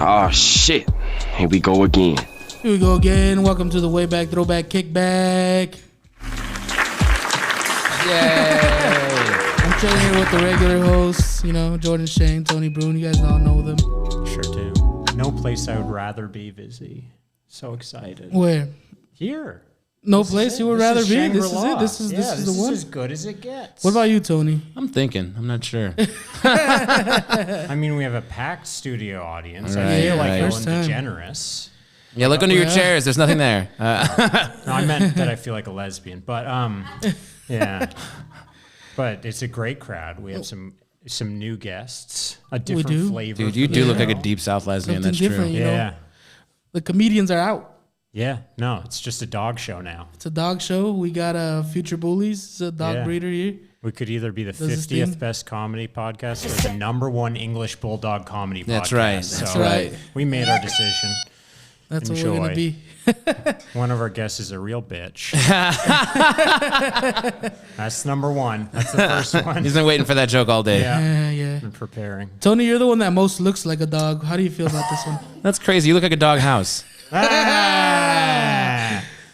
Oh shit. Here we go again. Here we go again. Welcome to the wayback, throwback, kickback. Yay! I'm chilling here with the regular hosts, you know, Jordan Shane, Tony Brune. You guys all know them. Sure do. No place I would rather be, Vizzy. So excited. Where? Here. No place you would rather be? This is it. This is the one. As good as it gets. What about you, Tony? I'm thinking. I'm not sure. I mean, we have a packed studio audience. I feel like Ellen DeGeneres. Yeah, look under your chairs. There's nothing there. No, I meant that I feel like a lesbian. But, yeah. But it's a great crowd. We have some new guests. A different flavor. Dude, you do look like a deep South lesbian. Something That's different, true. you know? Yeah. The comedians are out. Yeah. No, it's just a dog show now. It's a dog show. We got Future Bullies. It's a dog breeder here. We could either be the Does 50th best comedy podcast or the #1 English Bulldog comedy podcast. That's right. That's right. We made our decision. That's Enjoy. what we're going to be. One of our guests is a real bitch. That's #1. That's the first one. He's been waiting for that joke all day. Yeah. Been preparing. Tony, you're the one that most looks like a dog. How do you feel about this one? That's crazy. You look like a dog house.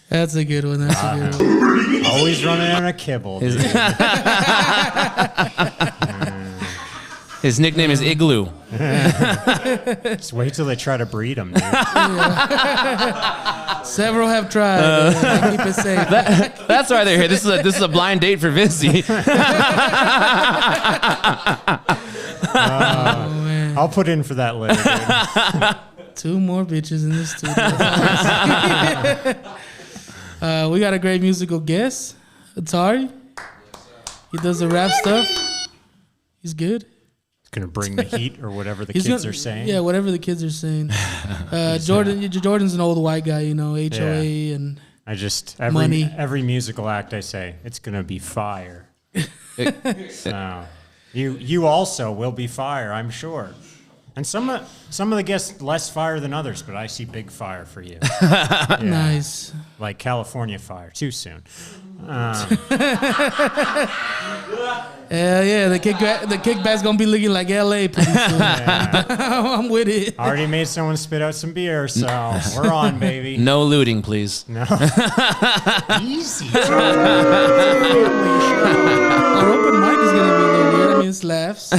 That's a good one. That's a good one. Always running out of kibble. Dude. His nickname is Igloo. Just wait till they try to breed him, dude. Several have tried. Keep it safe. That's why they're here. This is a blind date for Vizzy. Man. I'll put in for that later, dude. 2 more bitches in the studio. We got a great musical guest, Atari. He does the rap stuff. He's good. He's going to bring the heat or whatever the kids are saying. Yeah, whatever the kids are saying. Jordan's an old white guy, you know, HOA and money. Every musical act I say, it's going to be fire. So, you also will be fire, I'm sure. And some of the guests less fire than others, but I see big fire for you. Yeah. Nice. Like California fire, too soon. Yeah, the kickback's gonna be looking like LA pretty soon. Yeah. I'm with it. Already made someone spit out some beer, so we're on, baby. No looting, please. No. Easy. Our open mic is gonna be a little weird. I mean, it's Laffs.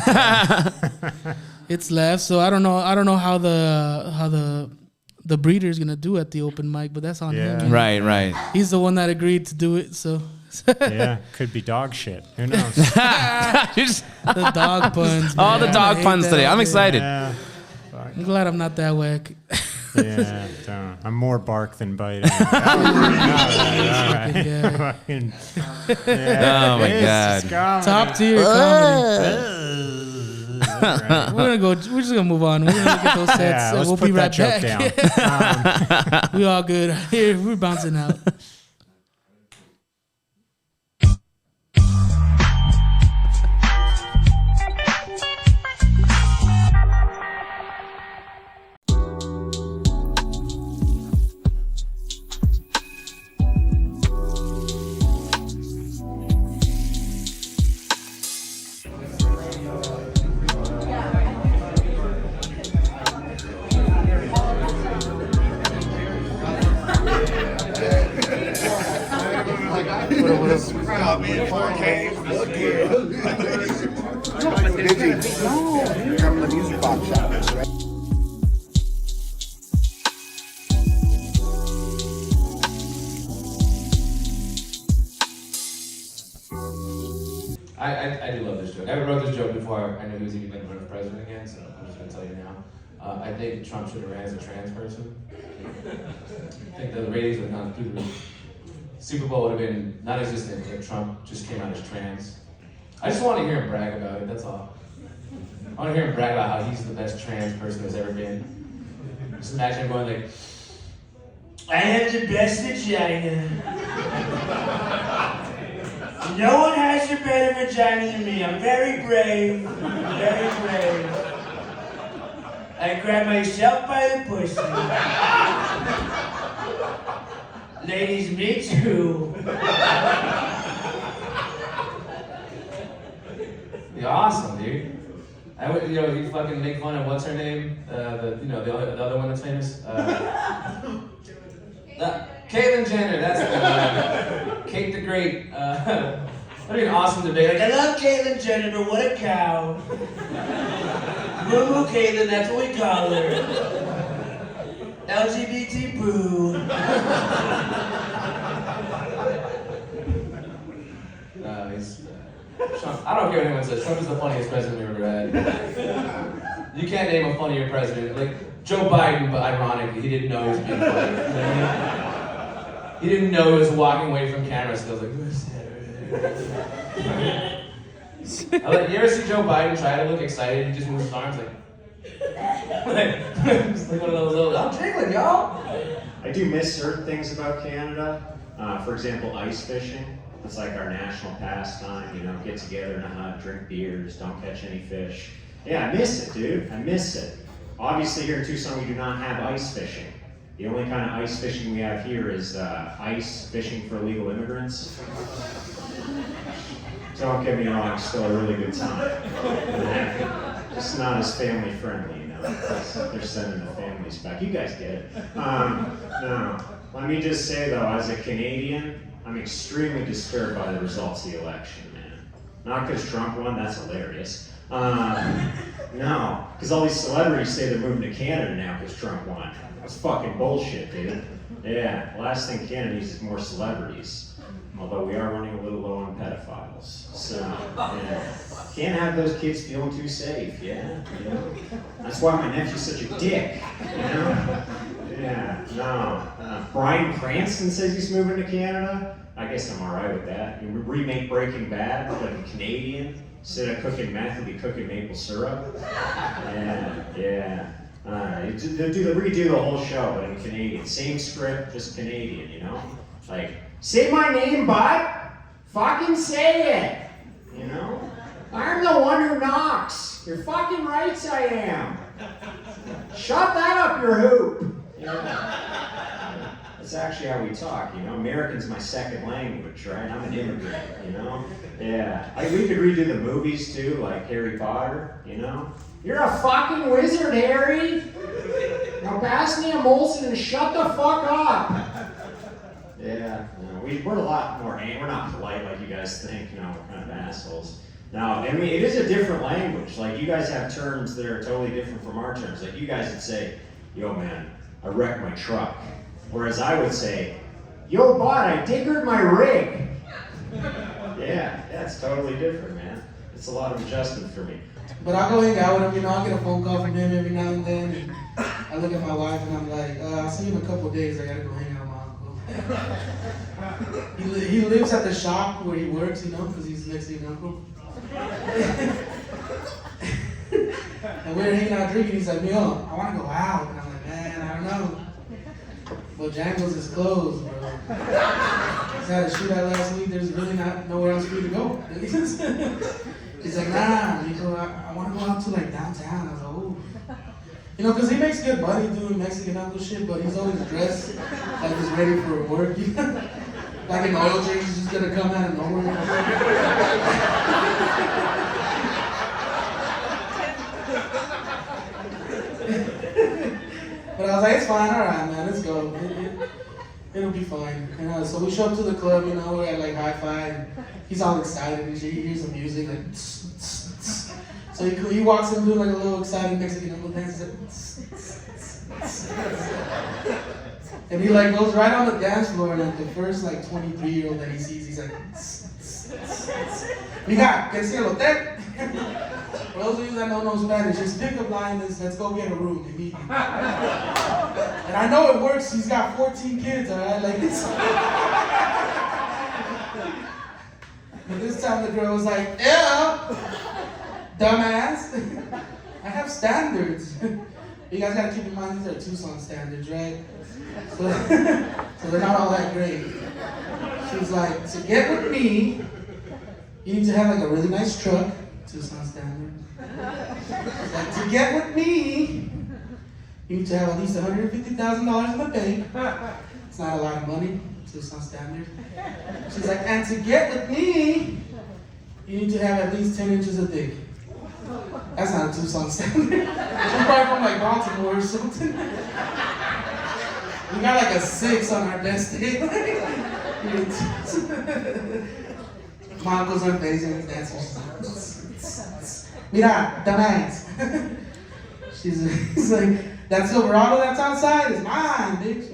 It's Laffs. So I don't know how the breeder is gonna do at the open mic, but that's on him. Right. He's the one that agreed to do it. So Yeah, could be dog shit. Who knows? the dog puns. All man. the dog puns today. I'm excited. Yeah. I'm glad I'm not that whack. Yeah, don't. I'm more bark than bite. All right. Oh my God. Top tier comedy. Right. We're just gonna move on. We're gonna look at those sets. Yeah, let's we'll put be right that back. joke down. We all good here. We're bouncing out. I do love this joke. I wrote this joke before I knew he was even going to run for president again, so I'm just going to tell you now. I think Trump should have ran as a trans person. I think the ratings would not through the roof. Super Bowl would have been non-existent if Trump just came out as trans. I just want to hear him brag about it, that's all. I want to hear him brag about how he's the best trans person there's ever been. Just imagine him going like, I have the best vagina. No one has a better vagina than me. I'm very brave. Very brave. I grab myself by the pussy. Ladies, me too. Be awesome, dude. I would, you fucking make fun of what's her name, the other one that's famous. Caitlyn Jenner, that's Kate the Great. That'd be an awesome debate. Like, I love Caitlyn Jenner, but what a cow. Moo Caitlyn, that's what we call her. LGBT boo. Trump, I don't care what anyone says. Trump is the funniest president we've ever had. You can't name a funnier president. Like Joe Biden, but ironically, he didn't know he was being funny. You know what I mean? He didn't know he was walking away from camera skills. Like, you ever see Joe Biden try to look excited? He just moves his arms like just like one of those little. I'm jiggling, y'all. I do miss certain things about Canada. For example, ice fishing. It's like our national pastime, get together in a hut, drink beers, don't catch any fish. Yeah, I miss it, dude. I miss it. Obviously, here in Tucson, we do not have ice fishing. The only kind of ice fishing we have here is ice fishing for illegal immigrants. Don't get me wrong, it's still a really good time. Just not as family friendly, They're sending the families back. You guys get it. No. Let me just say, though, as a Canadian, I'm extremely disturbed by the results of the election, man. Not because Trump won, that's hilarious. No, because all these celebrities say they're moving to Canada now because Trump won. That's fucking bullshit, dude. Yeah, the last thing Canada needs is more celebrities. Although we are running a little low on pedophiles. So, yeah. Can't have those kids feeling too safe, yeah. That's why my nephew's such a dick, Yeah, no. Bryan Cranston says he's moving to Canada. I guess I'm alright with that. You remake Breaking Bad, but like a Canadian. Instead of cooking meth, he'll be cooking maple syrup. Yeah. Redo the whole show, but in Canadian. Same script, just Canadian, Like, say my name, bud. Fucking say it. I'm the one who knocks. You're fucking right, I am. Shut that up your hoop. That's actually how we talk, American's my second language, right? I'm an immigrant, Yeah. We could redo the movies too, like Harry Potter, You're a fucking wizard, Harry. Now pass me a Molson and shut the fuck up. Yeah. We're a lot more, we're not polite like you guys think, we're kind of assholes. Now, it is a different language. Like, you guys have terms that are totally different from our terms. Like, you guys would say, yo, man, I wrecked my truck. Whereas I would say, yo, bud, I diggered my rig. Yeah, it's totally different, man. It's a lot of adjustment for me. But I'll go hang out with him, I'll get a phone call from him every now and then. And I look at my wife and I'm like, I'll see you in a couple of days, I gotta go hang out with my uncle. He lives at the shop where he works, because he's next to his uncle. And we're hanging out drinking, he's like, yo, I wanna go out. And I'm like, man, I don't know. But Jangles is closed, bro. He's had a shootout last week, there's really nowhere else for you to go. He's like, nah, I want to go out to like downtown. I was like, oh. Because he makes good money doing Mexican uncle shit, but he's always dressed like he's ready for work. Like an oil change is just gonna come out of nowhere. But I was like, it's fine, alright, man, let's go. It'll be fine. So we show up to the club, we're at like hi-fi, and he's all excited and shit. He hears the music, like, tss, tss, tss. So he walks in doing like a little excited Mexican uncle dance, like, tss, tss, tss, tss. And he like goes right on the dance floor, and like the first like 23-year-old that he sees, he's like, tss, tss, tss, tss. Mija, que cielo te. For those of you that don't know Spanish, his pickup line is, let's go get a room immediately. And I know it works, he's got 14 kids, alright? Like it's... But this time the girl was like, yeah, dumbass. I have standards. You guys gotta keep in mind, these are Tucson standards, right? So they're not all that great. She was like, to get with me, you need to have like a really nice truck, Tucson standard. Like, to get with me, you need to have at least $150,000 in the bank. It's not a lot of money, Tucson standard. She's like, and to get with me, you need to have at least 10 inches of dick. That's not a Tucson standard. I'm probably from like Baltimore or something. We got like a 6 on our best day. My uncle's unfazing dancers. Mira, dumbass. He's like, that Silverado that's outside is mine, bitch.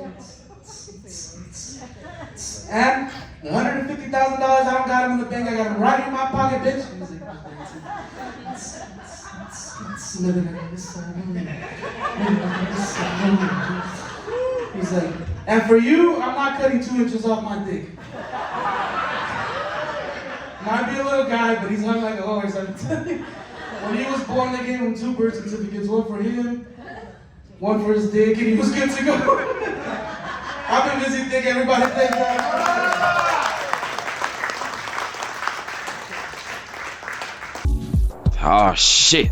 And the $150,000 I don't got him in the bank, I got him right in my pocket, bitch. He's like, he's like, and for you, I'm not cutting 2 inches off my dick. Might be a little guy, but he's hung like a horse, I'm telling you. When he was born, they gave him 2 birth certificates, one for him, one for his dick, and he was good to go. I've been busy thinking everybody thank God. Oh shit.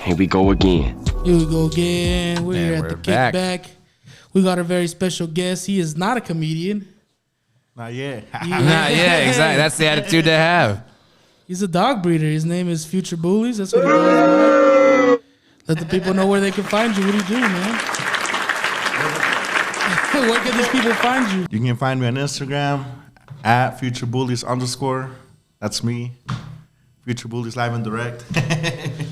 Here we go again. Here we go again. We're here at the back. Kickback. We got a very special guest. He is not a comedian. Not yet. Yeah, exactly. That's the attitude to have. He's a dog breeder. His name is Future Bullies. That's what he does. Let the people know where they can find you. What do you do, man? Where can these people find you? You can find me on Instagram at Future Bullies _. That's me. Future Bullies live and direct.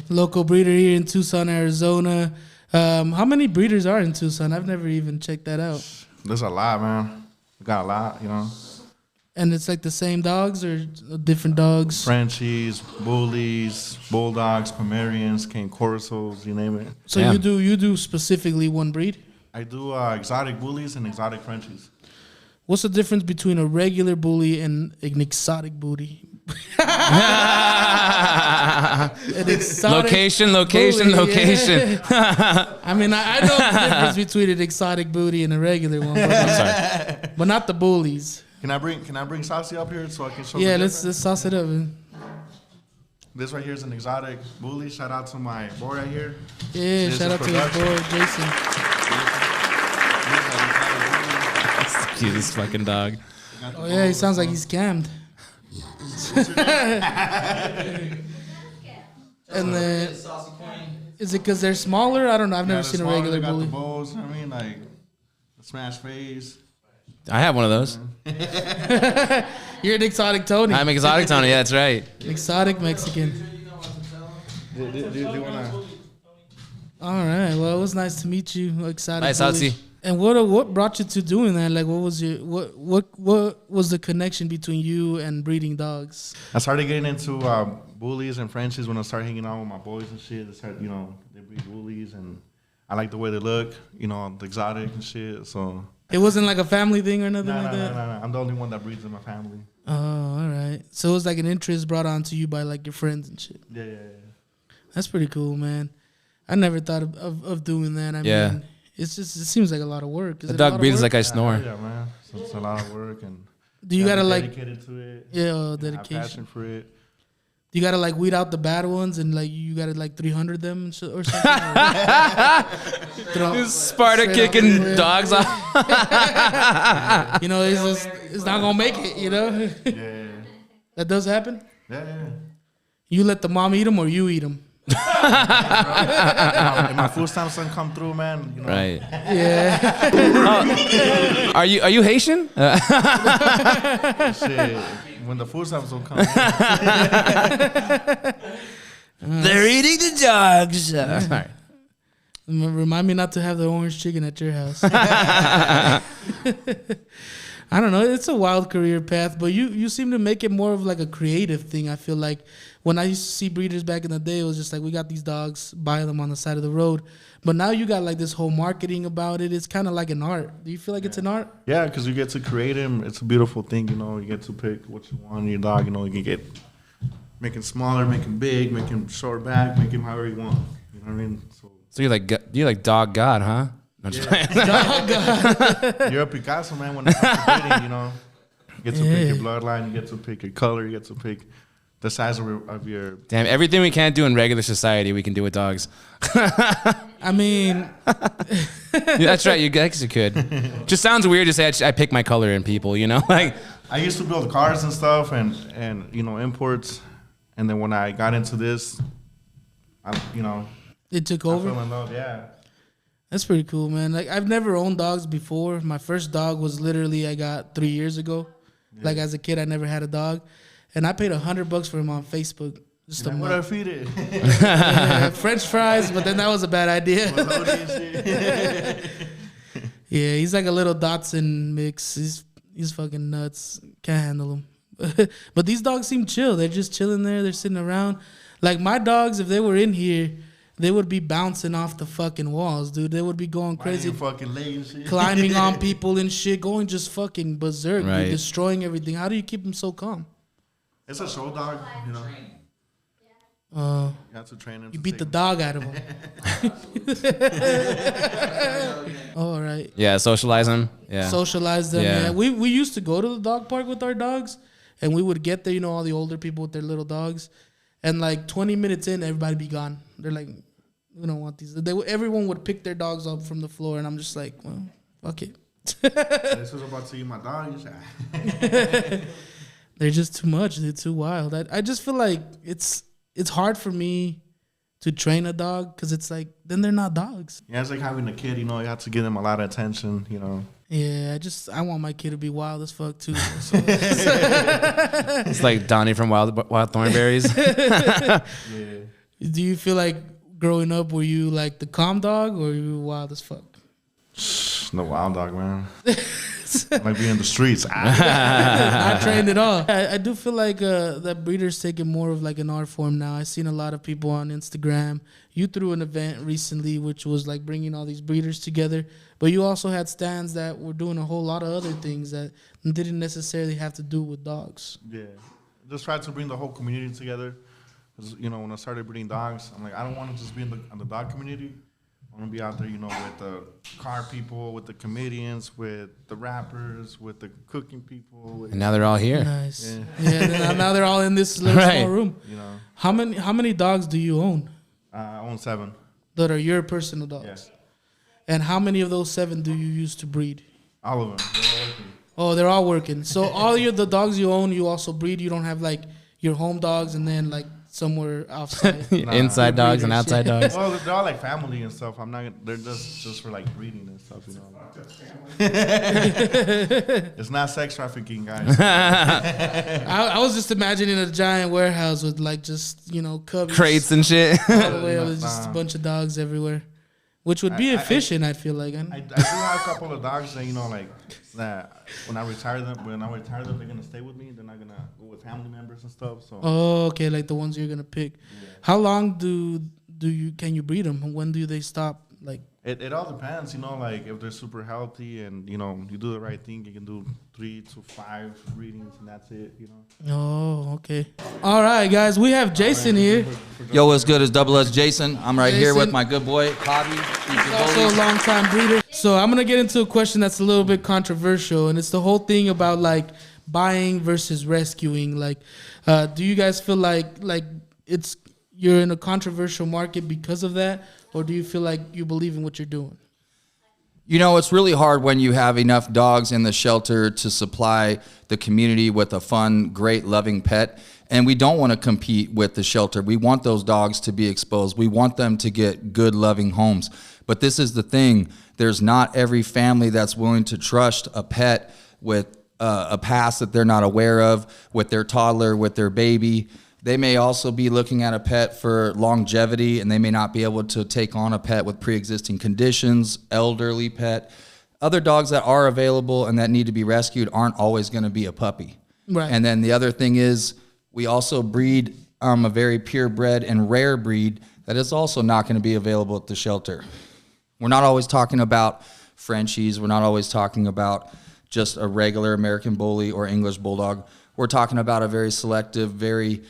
Local breeder here in Tucson, Arizona. How many breeders are in Tucson? I've never even checked that out. There's a lot, man. We got a lot, you know. And it's like the same dogs or different dogs? Frenchies, Bullies, Bulldogs, Pomeranians, Cane Corsos, you name it. So Damn. you do specifically one breed? I do exotic Bullies and exotic Frenchies. What's the difference between a regular bully and an exotic booty? An exotic Location. bully, Yeah. I mean, I know the difference between an exotic booty and a regular one, but not the bullies. Can I bring Saucy up here so I can show Yeah, the let's sauce it up. Man. This right here is an exotic Bully. Shout out to my boy right here. Yeah, This shout is out to his production. boy Jason. Cutest fucking dog. Oh yeah, he sounds like he's scammed. And then, is it because they're smaller? I don't know. I've never seen a regular got bully. the bows, I mean, like the smash face. I have one of those. You're an exotic Tony. I'm exotic Tony. Yeah, that's right. Exotic Mexican. Do you wanna? All right. Well, it was nice to meet you, exotic. Nice, bully. Saucy. And what brought you to doing that? Like, what was the connection between you and breeding dogs? I started getting into Bullies and Frenchies when I started hanging out with my boys and shit. They breed Bullies and I like the way they look, the exotic and shit. So It wasn't like a family thing or nothing like that? No. I'm the only one that breeds in my family. Oh, all right. So it was like an interest brought on to you by like your friends and shit. Yeah. That's pretty cool, man. I never thought of doing that. I Yeah. mean, it seems like a lot of work. Is The it a lot dog of breathes work? like I snore. Yeah, man. So it's a lot of work and Do you gotta like, dedicated to it. yeah, Have dedication. passion for it. Do you gotta like weed out the bad ones and like you gotta like 300 them and or something? Sparta Straight kicking off. dogs off. It's not gonna make it. Yeah. That does happen. Yeah. You let the mom eat them or you eat them. If my food stamps don't come through, man. Right. Yeah. Are you Haitian? Shit. When the food stamps don't come, They're eating the dogs. Sorry. Remind me not to have the orange chicken at your house. I don't know. It's a wild career path, but you seem to make it more of like a creative thing. I feel like when I used to see breeders back in the day, it was just like we got these dogs, buy them on the side of the road. But now you got like this whole marketing about it. It's kind of like an art. Do you feel like it's an art? yeah, because you get to create them. It's a beautiful thing, You get to pick what you want in your dog. You can get make him smaller, make him big, make him short back, make him however you want. You know what I mean? So you're like dog god, huh? I'm just playing. You're a Picasso, man. When it comes to breeding, You get to pick your bloodline. You get to pick your color. You get to pick the size of your. Damn, everything we can't do in regular society, we can do with dogs. I mean, Yeah, that's right. You guys could. Just sounds weird to say I pick my color in people. Like. I used to build cars and stuff and imports, and then when I got into this, It took I over. fell in love. Yeah. That's pretty cool, man. Like I've never owned dogs before. My first dog was literally I got 3 years ago. Yeah. Like as a kid, I never had a dog, and I paid $100 for him on Facebook. Just a What month. I feed it? Yeah, French fries, but then that was a bad idea. Yeah, he's like a little Dotson mix. He's fucking nuts. Can't handle him. But these dogs seem chill. They're just chilling there. They're sitting around. Like my dogs, if they were in here, they would be bouncing off the fucking walls, dude. They would be going crazy, fucking leg and shit. climbing on people and shit, going just fucking berserk, Right. dude, destroying everything. How do you keep them so calm? It's a show dog, you know. You You have to train him. You beat the dog out of him. All right. Yeah, socialize them. Yeah. Socialize them. Yeah. Yeah. We used to go to the dog park with our dogs, and we would get there, you know, all the older people with their little dogs, and like 20 minutes in, everybody be gone. They're like, we don't want these. Everyone would pick their dogs up from the floor, and I'm just like, well, fuck it. This was about to eat my dog. They're just too much. They're too wild. I just feel like it's hard for me to train a dog because it's like, then they're not dogs. Yeah, it's like having a kid, you know, you have to give them a lot of attention, you know. Yeah, I want my kid to be wild as fuck too. So. It's like Donnie from Wild Thornberries. Yeah. Do you feel like growing up, were you like the calm dog or were you wild as fuck? No wild dog, man. Like being in the streets. I trained it all. I do feel like that breeder's taking more of like an art form now. I've seen a lot of people on Instagram. You threw an event recently, which was like bringing all these breeders together. But you also had stands that were doing a whole lot of other things that didn't necessarily have to do with dogs. Yeah. Just tried to bring the whole community together. 'Cause, you know, when I started breeding dogs, I'm like, I don't want to just be in the dog community. I want to be out there, you know, with the car people, with the comedians, with the rappers, with the cooking people. And now they're all here. Nice. Yeah, now they're all in this little Right. small room. You know, How many dogs do you own I own 7. that are your personal dogs? Yes. And how many of those 7 do you use to breed? All of them. They're all working. Oh, they're all working. So all the dogs you own, you also breed. You don't have like your home dogs and then like somewhere outside. Inside dogs and outside dogs. Well, they're all like family and stuff. They're just for like breeding and stuff, you know. It's not sex trafficking, guys. I was just imagining a giant warehouse with like just, you know, cubbies. Crates and shit. All the way up with just a bunch of dogs everywhere. Which would be efficient, I feel like. I do have a couple of dogs that, you know, like that when I retire them, they're gonna stay with me. They're not gonna go with family members and stuff. So. Oh, okay, like the ones you're gonna pick. Yeah. How long can you breed them? When do they stop? Like it all depends, you know. Like if they're super healthy and you know you do the right thing, you can do 3 to 5 breedings and that's it, you know. Oh, okay. All right, guys, we have Jason here. Yo, what's good? It's Double S Jason. I'm right here with Jason. my good boy, Bobby. He's also a long-time breeder. So I'm going to get into a question that's a little bit controversial, and it's the whole thing about, like, buying versus rescuing. Like, do you guys feel like you're in a controversial market because of that, or do you feel like you believe in what you're doing? You know, it's really hard when you have enough dogs in the shelter to supply the community with a fun, great, loving pet. And we don't want to compete with the shelter. We want those dogs to be exposed. We want them to get good, loving homes. But this is the thing. There's not every family that's willing to trust a pet with a past that they're not aware of, with their toddler, with their baby. They may also be looking at a pet for longevity, and they may not be able to take on a pet with pre-existing conditions, elderly pet. Other dogs that are available and that need to be rescued aren't always going to be a puppy. Right. And then the other thing is we also breed a very purebred and rare breed that is also not going to be available at the shelter. We're not always talking about Frenchies. We're not always talking about just a regular American Bully or English Bulldog. We're talking about a very selective, very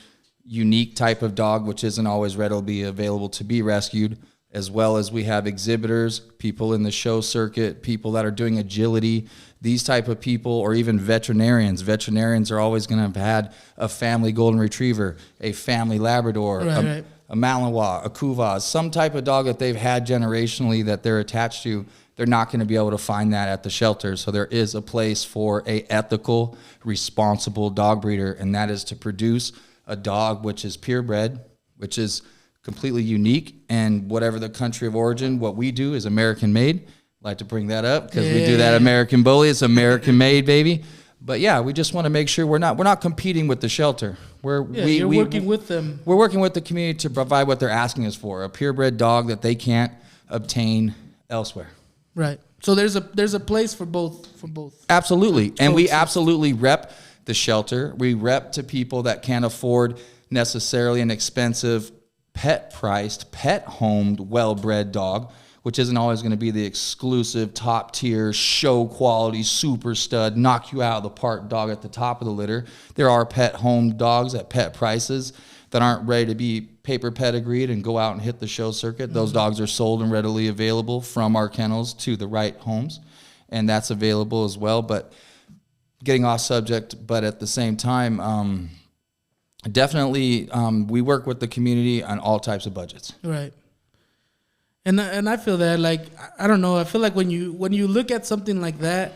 unique type of dog, which isn't always readily available to be rescued, as well as we have exhibitors, people in the show circuit, people that are doing agility, these type of people, or even veterinarians. Veterinarians are always going to have had a family golden retriever, a family Labrador, Right. a Malinois, a Couvage, some type of dog that they've had generationally that they're attached to. They're not going to be able to find that at the shelter. So there is a place for a ethical, responsible dog breeder, and that is to produce a dog which is purebred, which is completely unique. And whatever the country of origin, what we do is American made. Like to bring that up because we do that American Bully. It's American made, baby. But yeah, we just want to make sure we're not competing with the shelter. We're working with them. We're working with the community to provide what they're asking us for, a purebred dog that they can't obtain elsewhere. Right. So there's a place for both. Absolutely. And we absolutely rep the shelter. We rep to people that can't afford necessarily an expensive pet-priced, pet-homed, well-bred dog, which isn't always going to be the exclusive, top-tier, show-quality, super stud, knock you out of the park dog at the top of the litter. There are pet-homed dogs at pet prices that aren't ready to be paper pedigreed and go out and hit the show circuit. Those dogs are sold and readily available from our kennels to the right homes, and that's available as well. But getting off subject, but at the same time, definitely we work with the community on all types of budgets. Right. And I feel that, like, I don't know, I feel like when you look at something like that,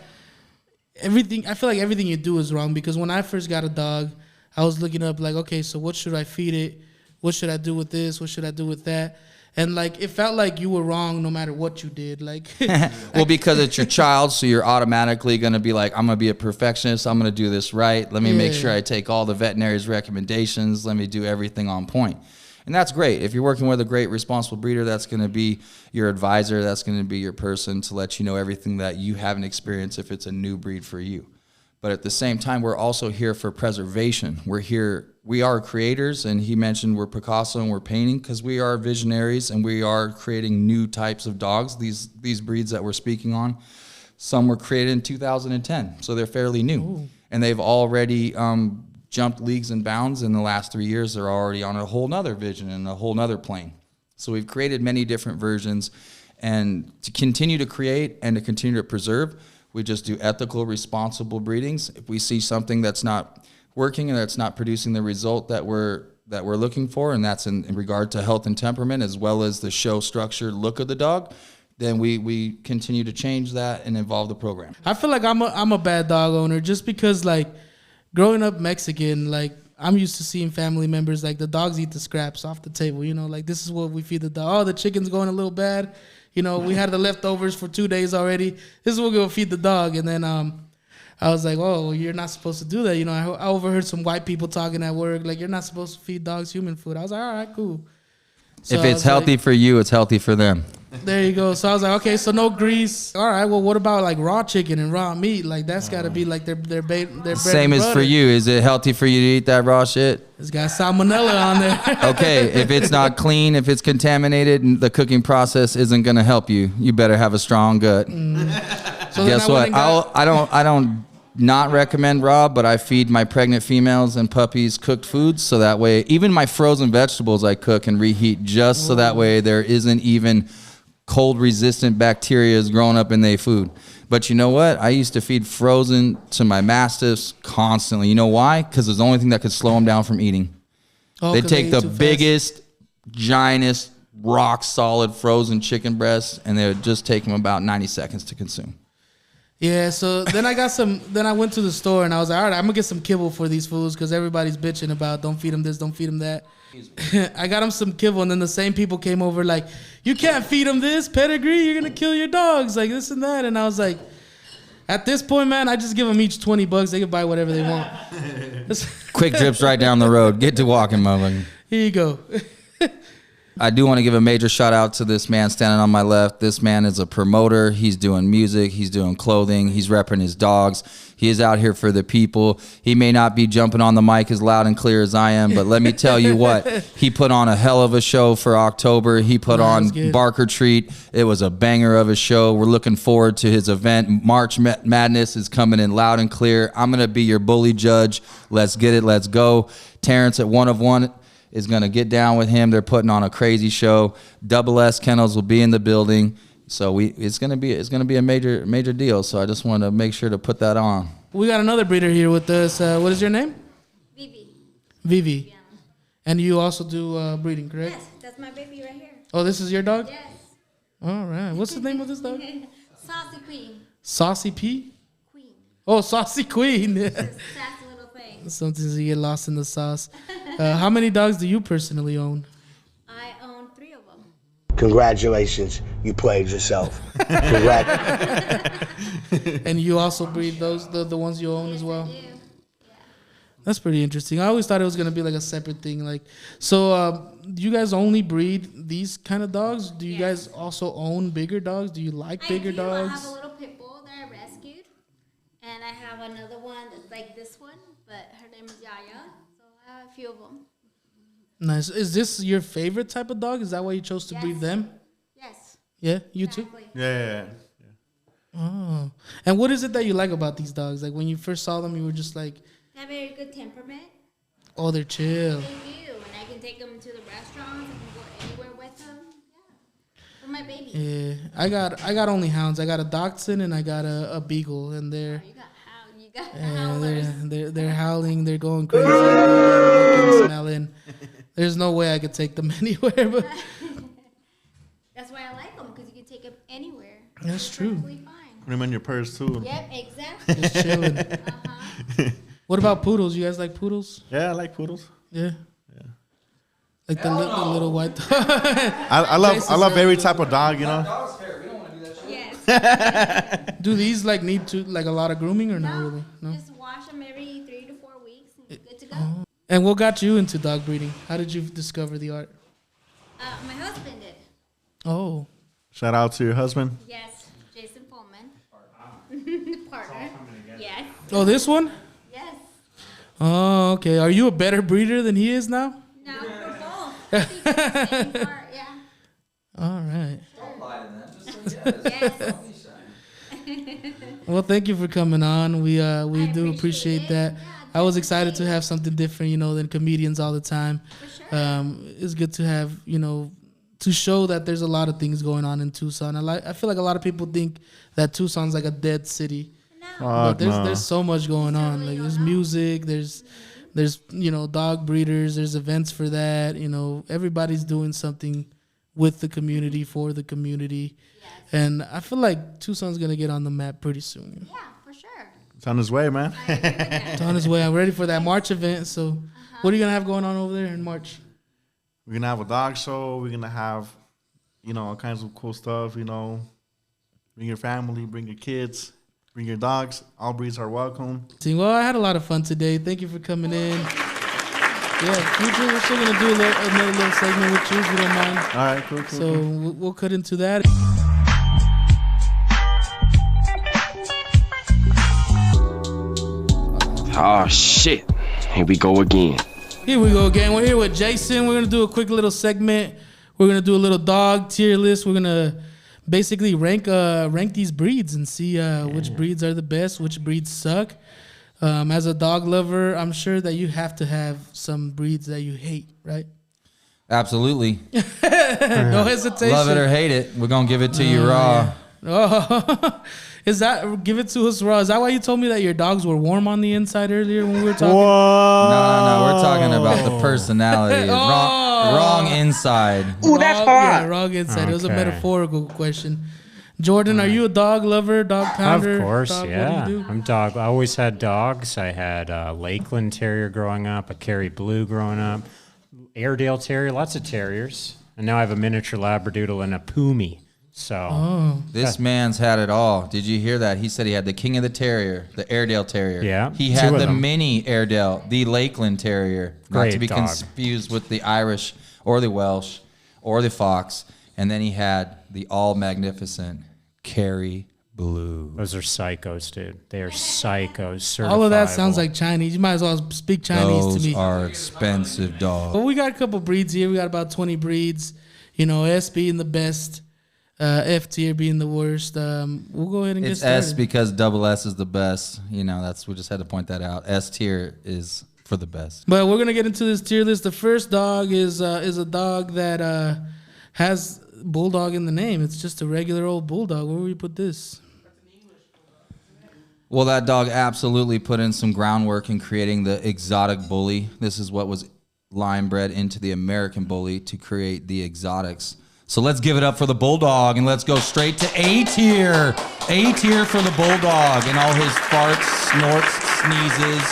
I feel like everything you do is wrong. Because when I first got a dog, I was looking up, like, okay, so what should I feed it? What should I do with this? What should I do with that? And, like, it felt like you were wrong no matter what you did. Like, well, because it's your child, so you're automatically going to be like, I'm going to be a perfectionist. I'm going to do this right. Let me make sure I take all the veterinary's recommendations. Let me do everything on point. And that's great. If you're working with a great responsible breeder, that's going to be your advisor. That's going to be your person to let you know everything that you haven't experienced if it's a new breed for you. But at the same time, we're also here for preservation. We are creators, and he mentioned we're Picasso and we're painting because we are visionaries and we are creating new types of dogs. These breeds that we're speaking on, some were created in 2010, so they're fairly new. Ooh. And they've already jumped leagues and bounds in the last 3 years. They're already on a whole nother vision and a whole nother plane. So we've created many different versions, and to continue to create and to continue to preserve, we just do ethical, responsible breedings. If we see something that's not working and that's not producing the result that we're looking for, and that's in regard to health and temperament as well as the show structure look of the dog, then we continue to change that and evolve the program. I feel like I'm a bad dog owner just because, like, growing up Mexican, like, I'm used to seeing family members, like, the dogs eat the scraps off the table, you know, like, this is what we feed the dog. Oh, the chicken's going a little bad. You know, we had the leftovers for 2 days already. This is what we're going to feed the dog. And then I was like, oh, you're not supposed to do that. You know, I overheard some white people talking at work, like, you're not supposed to feed dogs human food. I was like, all right, cool. So if it's healthy for you, it's healthy for them. There you go. So I was like, okay, so no grease. All right, well, what about, like, raw chicken and raw meat? Like, that's got to be, like, their bread Same as for you. Is it healthy for you to eat that raw shit? It's got salmonella on there. Okay, if it's not clean, if it's contaminated, and the cooking process isn't going to help you, you better have a strong gut. So guess what? I don't not recommend raw, but I feed my pregnant females and puppies cooked foods, so that way, even my frozen vegetables I cook and reheat just so that way there isn't even cold resistant bacteria is growing up in their food. But you know what? I used to feed frozen to my mastiffs constantly. You know why? Because it's the only thing that could slow them down from eating. Oh, they take the biggest, giantest, rock solid frozen chicken breasts, and they would just take them about 90 seconds to consume. Yeah, so then I went to the store and I was like, all right, I'm going to get some kibble for these fools because everybody's bitching about don't feed them this, don't feed them that. I got them some kibble, and then the same people came over like, you can't feed them this, pedigree, you're going to kill your dogs, like this and that. And I was like, at this point, man, I just give them each $20. They can buy whatever they want. Quick trips right down the road. Get to walking, motherfucker. Here you go. I do want to give a major shout out to this man standing on my left. This man is a promoter. He's doing music. He's doing clothing. He's repping his dogs. He is out here for the people. He may not be jumping on the mic as loud and clear as I am, but let me tell you what, he put on a hell of a show for October. He put on Barker Treat. It was a banger of a show. We're looking forward to his event. March Madness is coming in loud and clear. I'm going to be your bully judge. Let's get it. Let's go. Terrence at 1 of 1 is going to get down with him. They're putting on a crazy show. Double S Kennels will be in the building. So it's going to be a major deal. So I just want to make sure to put that on. We got another breeder here with us. What is your name? Vivi. Yeah. And you also do breeding, correct? Yes, that's my baby right here. Oh, this is your dog? Yes. All right. What's the name of this dog? Saucy Queen. Saucy P? Queen. Oh, Saucy Queen. Sassy little thing. Sometimes you get lost in the sauce. How many dogs do you personally own? I Congratulations, you played yourself. And you also breed those, the ones you own as well? I do. That's pretty interesting. I always thought it was gonna be like a separate thing. Like, so do you guys only breed these kind of dogs? Do you guys also own bigger dogs? Do you like bigger I dogs? have a little pit bull that I rescued, and I have another one that's like this one, but her name is Yaya. So I have a few of them. Nice. Is this your favorite type of dog? Is that why you chose to breed Yes. them? Yes. Yeah, you too. Exactly. Yeah. Oh, and what is it that you like about these dogs? Like when you first saw them, you were just like, They have a very good temperament. oh, they're chill. They do, and I can take them to the restaurants. I can go anywhere with them. Yeah, they're my baby. Yeah, I got only hounds. I got a dachshund and I got a beagle, and they're You got how you got yeah, howlers. they're howling, they're going crazy, they're looking, smelling. There's no way I could take them anywhere, but That's why I like them, because you can take them anywhere. That's They're true. perfectly fine. Put them in your purse too. Yep, exactly. just chilling. What about poodles? You guys like poodles? Yeah, I like poodles. Yeah. Like the little white dog. I love every type of dog, you know. Yes. Do these like need to like a lot of grooming or not No, really? No. just wash them every 3 to 4 weeks, and you're good to go. And what got you into dog breeding? How did you discover the art? My husband did. Oh, Shout out to your husband. Yes, Jason Pullman. Partner. Yes. oh, this one? Yes. Oh, okay. Are you a better breeder than he is now? No, we're both. I think it's the same part, yeah. All right. Yes. Well, thank you for coming on. We do appreciate it. that. Yeah, I was excited to have something different, than comedians all the time. For sure. It's good to have, to show that there's a lot of things going on in Tucson. I feel like a lot of people think that Tucson's like a dead city, but there's so much going on. Like there's music, there's dog breeders, there's events for that. Everybody's doing something with the community, for the community. And I feel like Tucson's gonna get on the map pretty soon. Yeah, for sure. It's on his way, man. I agree with that. It's on his way. I'm ready for that March event. So, what are you gonna have going on over there in March? We're gonna have a dog show. We're gonna have, all kinds of cool stuff. Bring your family, bring your kids, bring your dogs. All breeds are welcome. Well, I had a lot of fun today. Thank you for coming in. Yeah, Future, we're still gonna do another little segment with you if you don't mind. All right, cool. So we'll cut into that. Oh shit. Here we go again. Here we go again. We're here with Jason. We're gonna do a quick little segment. We're gonna do a little dog tier list. We're gonna basically rank these breeds and see which breeds are the best, which breeds suck. As a dog lover, I'm sure that you have to have some breeds that you hate, right? Absolutely. No hesitation. Love it or hate it. We're going to give it to you raw. Oh, give it to us raw. Is that why you told me that your dogs were warm on the inside earlier when we were talking? No, we're talking about the personality. Wrong inside. Ooh, that's hard. Yeah, wrong inside. It was a Okay. metaphorical question. Jordan, are you a dog lover, dog pounder? Of course, dog, yeah. What do you do? I'm dog. I always had dogs. I had a Lakeland Terrier growing up, a Kerry Blue growing up, Airedale Terrier, lots of terriers, and now I have a miniature Labradoodle and a Pumi. So This man's had it all. Did you hear that? He said he had the King of the Terrier, the Airedale Terrier. Yeah, He two had of the them. mini Airedale, the Lakeland Terrier. Not Great to be dog. confused with the Irish or the Welsh or the Fox. And then he had the all magnificent Kerry Blue. those are psychos, dude. They are psychos. All of that sounds certifiable. like Chinese. You might as well speak Chinese Those to me. are expensive dogs. Well, we got a couple breeds here. We got about 20 breeds. S being the best, F tier being the worst. We'll go ahead and get It's started. S because double S is the best. We just had to point that out. S tier is for the best. But we're gonna get into this tier list. The first dog is a dog that has bulldog in the name. It's just a regular old bulldog. Where would we put this? Well, that dog absolutely put in some groundwork in creating the exotic bully. This is what was line bred into the American bully to create the exotics. So let's give it up for the bulldog and let's go straight to A tier. A tier for the bulldog and all his farts, snorts, sneezes,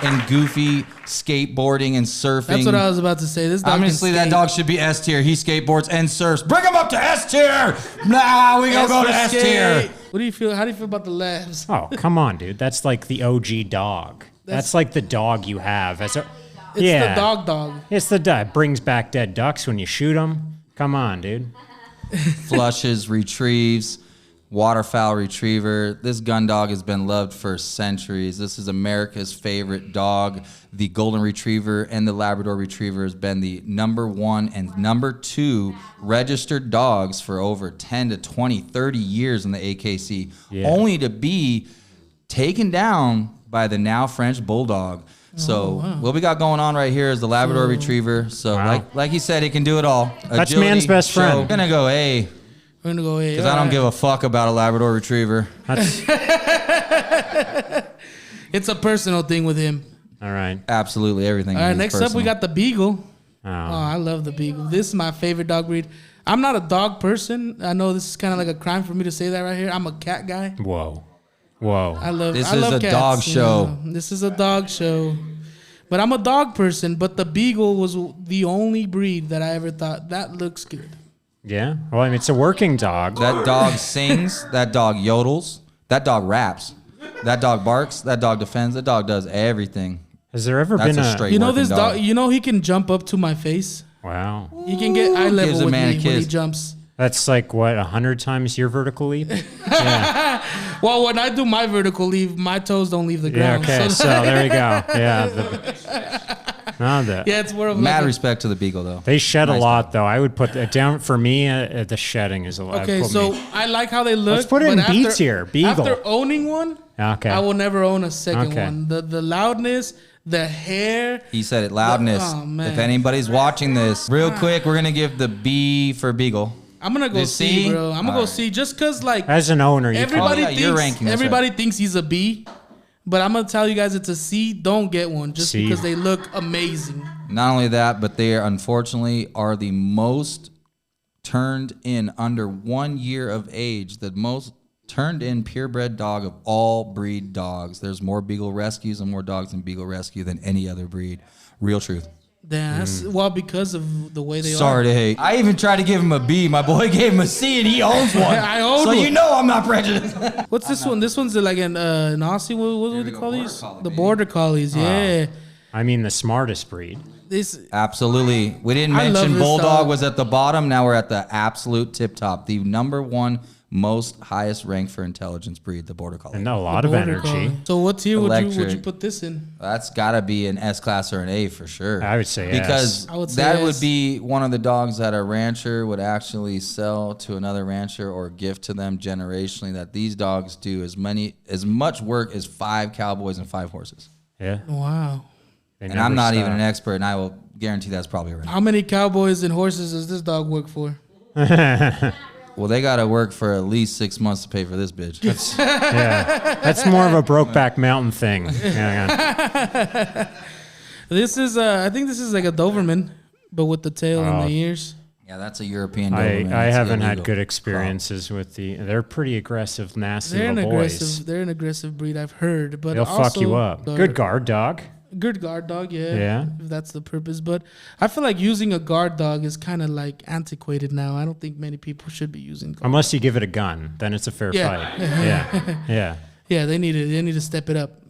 and goofy skateboarding and surfing. That's what I was about to say. This dog Honestly, can that skate. dog should be S tier. He skateboards and surfs. Bring him up to S tier. Nah, we gonna go to S tier. What do you feel? How do you feel about the Laffs? Oh, come on, dude. That's like the OG dog. That's like the dog you have. It's the dog. It's the dog. Brings back dead ducks when you shoot them. Come on, dude. Flushes, retrieves, waterfowl retriever. This gun dog has been loved for centuries. This is America's favorite dog. The golden retriever and the Labrador retriever has been the #1 and #2 registered dogs for over 10 to 20, 30 years in the AKC, only to be taken down by the now French Bulldog. So what we got going on right here is the Labrador retriever. So like he said, he can do it all. That's Agility, man's best friend. show. We're gonna go A. We're gonna go A. Because I don't give a fuck about a Labrador retriever. It's a personal thing with him. All right. Absolutely everything. All right, is next personal. up we got the Beagle. Oh. I love the Beagle. This is my favorite dog breed. I'm not a dog person. I know this is kind of like a crime for me to say that right here. I'm a cat guy. Whoa. I love This I is love a cats, dog you show. know. This is a dog show. But I'm a dog person, but the Beagle was the only breed that I ever thought that looks good. Yeah. Well, I mean, it's a working dog. That dog sings. That dog yodels. That dog raps. That dog barks. That dog defends. That dog does everything. Has there ever That's been a a straight You know working this dog. You know he can jump up to my face. Wow. He can get eye Gives level a with man a me when he kiss. jumps. That's like what, 100 times your vertical leap? Well, when I do my vertical leap, my toes don't leave the Yeah. ground. Okay. So there you go. Yeah. Yeah, it's more of Mad like respect to the Beagle though. They shed Nice a lot, though. I would put it down for me. The shedding is a lot. okay, so I like how they look. Let's put it but in B tier, Beagle. After owning one, Okay. I will never own a second Okay. one. The loudness, the hair. He said it, loudness. Oh, man. If anybody's watching this, real quick, we're gonna give the B for Beagle. I'm gonna go The C, C? bro. I'm gonna go Alright. C just cause like As an owner, you everybody Oh, yeah, you're thinks ranking, that's everybody thinks he's a B, but I'm gonna tell you guys it's a C. Don't get one just C. because they look amazing. Not only that, but they are, unfortunately are the most turned in under 1 year of age. The most turned in purebred dog of all breed dogs. There's more Beagle rescues and more dogs in Beagle rescue than any other breed. Real truth. Damn, that's well because of the way they Sorry are. to hate. I even tried to give him a B. My boy gave him a C, and he owns one. I own so one. you know I'm not prejudiced. What's this one? This one's like an Aussie. What do they call these? The border collies. Yeah. I mean, the smartest breed. This Absolutely. We didn't I love mention this Bulldog dog. was at the bottom. Now we're at the absolute tip top. The #1 most highest ranked for intelligence breed, the Border Collie. And a lot of border energy. collie. So what tier would you Electric. put this in? That's got to be an S class or an A for sure. I would say because S. I would say that S. would be one of the dogs that a rancher would actually sell to another rancher or gift to them generationally. That these dogs do as much work as 5 cowboys and 5 horses. Yeah. Wow. They And never I'm not stop. even an expert, and I will guarantee that's probably right. How many cowboys and horses does this dog work for? Well, they got to work for at least 6 months to pay for this bitch. Yeah. That's more of a Brokeback Mountain thing. Yeah. This is I think this is like a Doberman, but with the tail and the ears. Yeah, that's a European I Doberman. It's haven't had illegal. good experiences with they're pretty aggressive, nasty They're an little boys. aggressive. They're an aggressive breed. I've heard, but They'll fuck you up. they're- Good guard dog. Good guard dog, yeah. Yeah. If that's the purpose. But I feel like using a guard dog is kind of like antiquated now. I don't think many people should be using guard. Unless you give it a gun, then it's a fair Yeah. fight. Yeah. Yeah. Yeah, they need to step it up.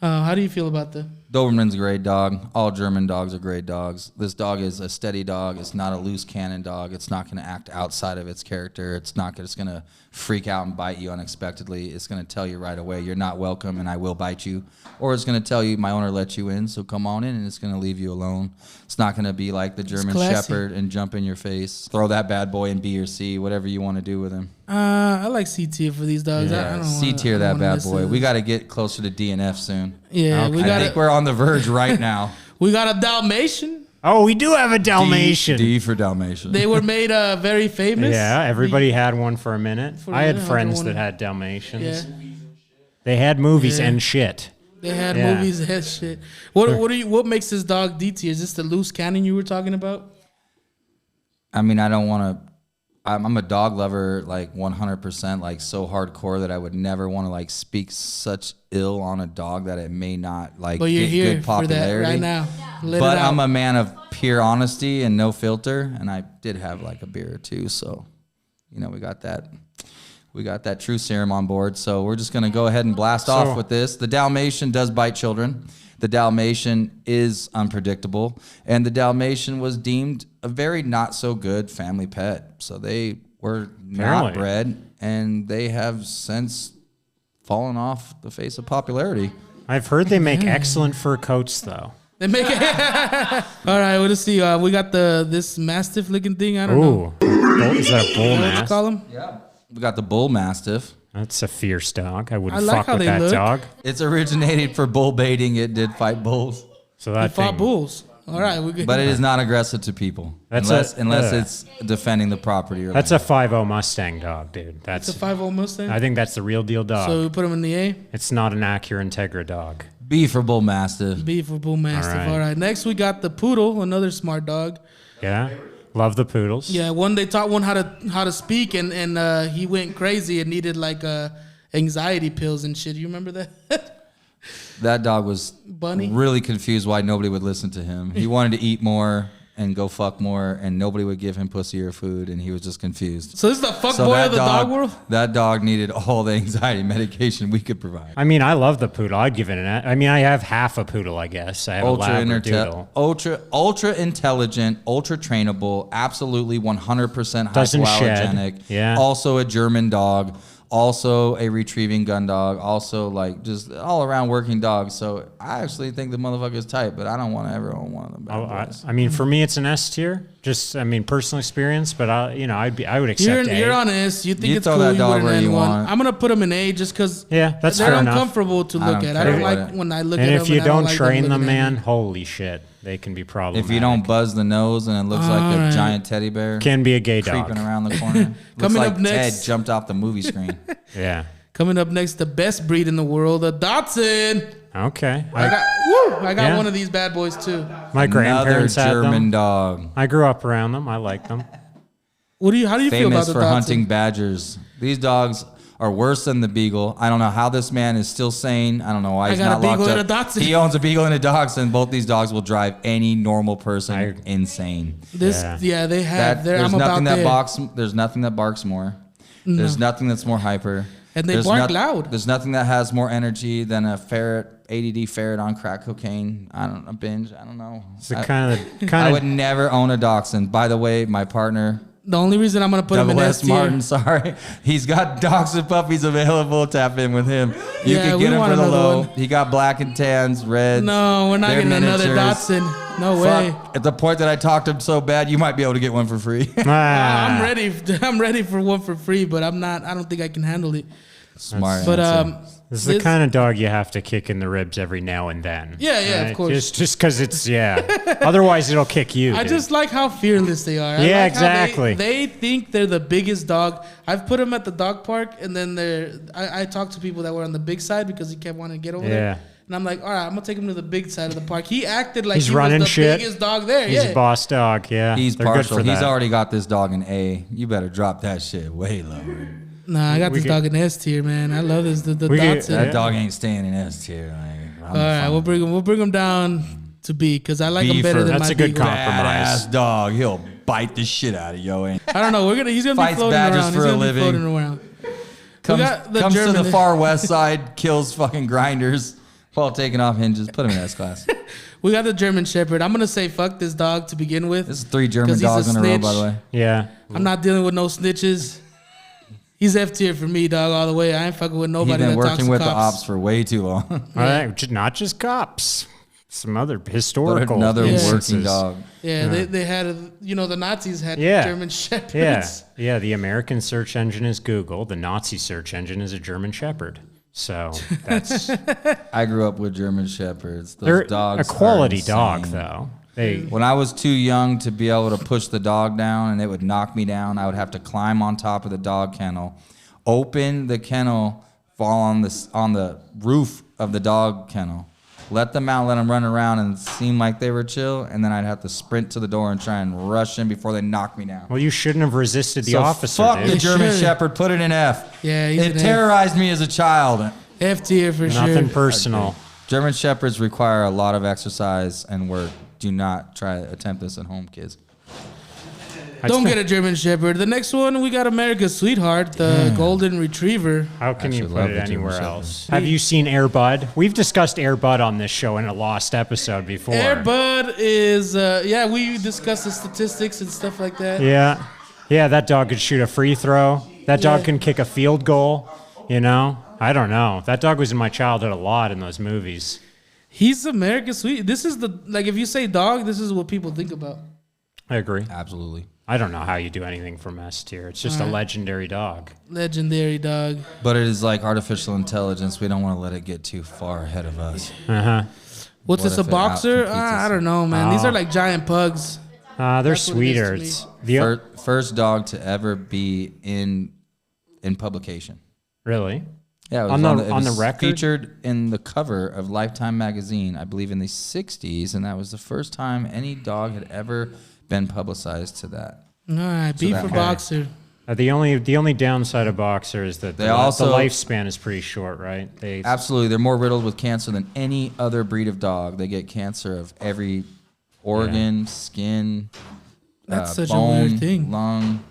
How do you feel about the Doberman's a great dog. All German dogs are great dogs. This dog is a steady dog. It's not a loose cannon dog. It's not going to act outside of its character. It's going to freak out and bite you unexpectedly. It's going to tell you right away, you're not welcome and I will bite you. Or it's going to tell you, my owner let you in, so come on in, and it's going to leave you alone. It's not going to be like the German classy. Shepherd and jump in your face. Throw that bad boy in B or C, whatever you want to do with him. I like C tier for these dogs. I don't C wanna- tier I don't that wanna bad mess boy. with We this. got to get closer to DNF soon. Yeah, Okay. we I got think we're on the verge right now. we got a Dalmatian. Oh, we do have a Dalmatian. D for Dalmatian. They were made very famous. Yeah, everybody had one for a minute. I had yeah, friends everyone- that had Dalmatians. Yeah, They had movies Yeah. and shit. they had Yeah. movies and shit. What makes this dog D tier? Is this the loose cannon you were talking about? I mean, I don't want to. I'm a dog lover, like 100%, like so hardcore that I would never want to like speak such ill on a dog that it may not like But you're get here good for that popularity. right now. Let But it out. I'm a man of pure honesty and no filter, and I did have like a beer or two, so you know we got that true serum on board. So we're just gonna go ahead and blast off with this. The Dalmatian does bite children. The Dalmatian is unpredictable, and the Dalmatian was deemed a very not so good family pet. So they were not bred, and they have since fallen off the face of popularity. I've heard they make excellent fur coats, though. They make it. All right, we'll just see. We got this mastiff looking thing. I don't know. Is that a bull What you mastiff? call them? Yeah, we got the Bull Mastiff. That's a fierce dog. I wouldn't I like fuck how with they that look. dog. It's originated for bull baiting. It did fight bulls, So He that fought thing, bulls. All right, we're good. but it is not aggressive to people That's unless it's defending the property. Or that's a land. 5.0 Mustang dog, dude. That's It's a 5.0 Mustang. I think that's the real deal dog. So we put him in the A. It's not an Acura Integra dog. B for Bull Mastiff. B for Bull Mastiff. All right. All right. Next we got the Poodle, another smart dog. Yeah, love the poodles. Yeah, they taught one how to speak, and he went crazy and needed like anxiety pills and shit. You remember that? That dog was Bunny? really confused why nobody would listen to him. He wanted to eat more and go fuck more, and nobody would give him pussy or food, and he was just confused. So this is the fuck boy of the dog world. That dog needed all the anxiety medication we could provide. I mean, I love the poodle. I'd give it I mean, I have half a poodle, I guess. I have a Labradoodle. Ultra intelligent, ultra trainable, absolutely 100% Doesn't shed. hypoallergenic. Yeah. Also a German dog. Also a retrieving gun dog. Also like just all around working dog. So I actually think the motherfucker's tight, but I don't want to ever own one of them. Bad boys. I mean, for me, it's an S tier. Just, I mean, personal experience, but I would accept A. You're on S. You think You it's throw cool. that You dog wouldn't where end you one. want. I'm gonna put them in A just because Yeah, that's they're fair enough. uncomfortable to I look don't at. I care don't what like it- when I look And at if them. you and I don't don't like train them, looking at man, me. holy shit, they can be problematic. If you don't buzz the nose and it looks like a Alright. giant teddy bear Can be a gay dog. creeping around the corner. Looks Coming like up next- Ted jumped off the movie screen. Yeah. Coming up next, the best breed in the world, a Dotson. Okay. I got Yeah. one of these bad boys too. My Another grandparents had German them. dog. I grew up around them. I like them. How do you feel about Famous the for Dotson? hunting badgers. These dogs are worse than the beagle. I don't know how this man is still sane. I don't know why he's got a not locked beagle up. and a Dotson. He owns a beagle and a dachshund. Both these dogs will drive any normal person insane. They have. There's I'm nothing about that there. There's nothing that barks more. There's nothing that's more hyper. And they There's bark loud. There's nothing that has more energy than a ADD ferret on crack cocaine. A binge. I don't know. It's the I kind I of would never own a dachshund. By the way, my partner, The only reason I'm gonna put him in Double S S tier. Martin, sorry. He's got dachshund puppies available. Tap in with him. You Yeah, can we get him want for the another low. one. He got black and tans, reds. No, we're not They're getting another miniatures. Dotson. No Fuck. way. At the point that I talked him so bad, you might be able to get one for free. I'm ready. I'm ready for one for free, but I'm not. I don't think I can handle it. Smart. But answer. This is the kind of dog you have to kick in the ribs every now and then. Yeah, of course. Just because it's, Otherwise, it'll kick you. I dude. just like how fearless they are. I Yeah, like how exactly. They think they're the biggest dog. I've put them at the dog park, and then I talked to people that were on the big side because he kept wanting to get over there. And I'm like, all right, I'm gonna take him to the big side of the park. He acted like He's he running was the shit. biggest dog there. He's yeah. a boss dog, yeah. He's They're good partial. for He's that. already got this dog in A. You better drop that shit way lower. Nah, I got We this get- dog in S tier, man. I love this. The We get- Dotson. That dog ain't staying in S tier. All right, we'll bring him down to B because I like him B better for- than That's my a good Beagle. compromise. Badass dog. He'll bite the shit out of yo. Ain't I don't know. He's gonna be Fights floating badgers around. for He's a gonna be living. floating around. comes, got the comes to German- the far west side, kills fucking grinders while taking off hinges. Put him in S class. We got the German Shepherd. I'm gonna say fuck this dog to begin with. This is 3 German 'Cause he's a dogs in a row, by the snitch. way. Yeah. I'm not dealing with no snitches. He's F tier for me, dog, all the way. I ain't fucking with He's nobody been that talks working to with the cops. ops for way too long. All right. Not just cops. Some other But historical another instances. working dog. Yeah, they had, the Nazis had Yeah. German Shepherds. Yeah. Yeah. The American search engine is Google. The Nazi search engine is a German Shepherd. So that's I grew up with German Shepherds. Those they're dogs a quality are dog, insane. though. They When I was too young to be able to push the dog down and it would knock me down, I would have to climb on top of the dog kennel, open the kennel, fall on the roof of the dog kennel, let them out, let them run around and seem like they were chill, and then I'd have to sprint to the door and try and rush in before they knock me down. Well, you shouldn't have resisted the So officer, fuck dude. the German should. Shepherd, put it in F. Yeah, he's it an F. terrorized me as a child. F tier for sure. Nothing personal. German Shepherds require a lot of exercise and work. Do not try to attempt this at home, kids. Don't get a German Shepherd. The next one, we got America's Sweetheart, the Golden Retriever. How can you Actually put love it the German anywhere Shepherd. else? Have you seen Air Bud? We've discussed Air Bud on this show in a lost episode before. Air Bud is, we discussed the statistics and stuff like that. Yeah. Yeah, that dog could shoot a free throw. That dog Yeah. can kick a field goal. You know? I don't know. That dog was in my childhood a lot in those movies. He's America's Sweet. This is if you say dog, this is what people think about. I agree. Absolutely. I don't know how you do anything from S tier. It's just a legendary dog. Legendary dog. But it is like artificial intelligence. We don't want to let it get too far ahead of us. Uh-huh. What's What this, a if it boxer? outcompetes I us? don't know, man. These Oh. are like giant pugs. They're That's what it is sweeter. to me. It's the First dog to ever be in publication. Really? Yeah, it On was the- on the was record? featured in the cover of Lifetime magazine, I believe in the 60s, and that was the first time any dog had ever been publicized to that. All right, B that- for Okay. boxer. The only downside of boxer is that They the also- lifespan is pretty short, right? They Absolutely, they're more riddled with cancer than any other breed of dog. They get cancer of every organ, skin, That's such a bone, weird thing. lung.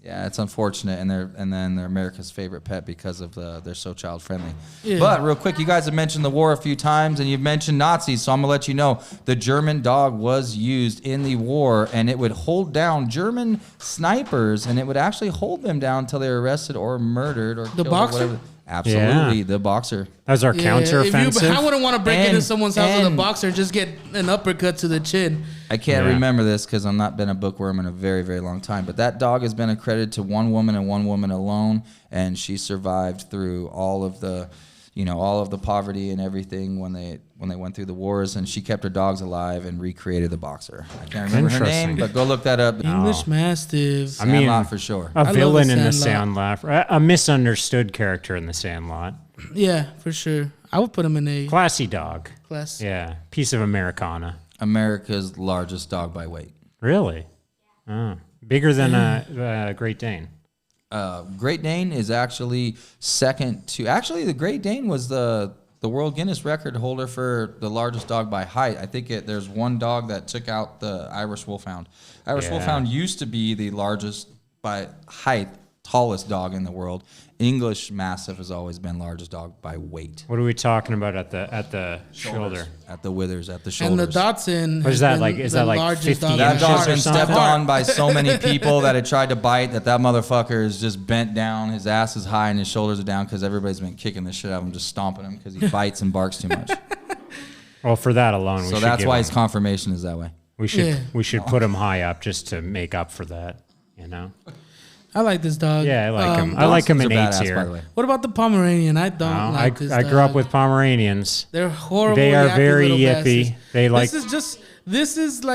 Yeah, it's unfortunate, and they're America's favorite pet because of they're so child friendly. Yeah. But real quick, you guys have mentioned the war a few times, and you've mentioned Nazis, so I'm gonna let you know the German dog was used in the war, and it would hold down German snipers, and it would actually hold them down until they were arrested or murdered or killed or boxer? whatever. Absolutely, Yeah. the boxer. that was our counteroffensive. I wouldn't want to break into And- someone's house with a and- boxer and just get an uppercut to the chin. I can't Yeah. remember this because I've not been a bookworm in a very, very long time. But that dog has been accredited to one woman and one woman alone, and she survived through all of the poverty and everything when they went through the wars. And she kept her dogs alive and recreated the boxer. I can't remember her name, Interesting. but go look that up. English Mastiffs. I mean, Sandlot for sure. a love the villain in the Sandlot. Sandlot, a misunderstood character in the Sandlot. Yeah, for sure. I would put him in a Classy dog. class. Yeah, piece of Americana. America's largest dog by weight. Really? Oh. Bigger than a Great Dane. Great Dane is actually second to. Actually, the Great Dane was the world Guinness record holder for the largest dog by height. I think there's one dog that took out the Irish Wolfhound. Irish Yeah. Wolfhound used to be the largest by height, tallest dog in the world. English Mastiff has always been largest dog by weight. What are we talking about at the shoulder? At the withers, at the And the shoulders. Dotson. What is has that been like? Is the that like largest 50 dog That inches dog's or been stepped something? on by so many people that had tried to bite that motherfucker is just bent down. His ass is high and his shoulders are down because everybody's been kicking the shit out of him, just stomping him because he bites and barks too much. Well, for that alone, we So should that's give why him- his confirmation is that way. we should Yeah. we should put him high up just to make up for that. You know? I like this dog. Yeah, I like him. I like him in Dogs A are badass, by the tier. way. What about the Pomeranian? I don't No, like this I dog. grew up with Pomeranians. They're horrible. They are yappy very little yippy. bastards. They like. This is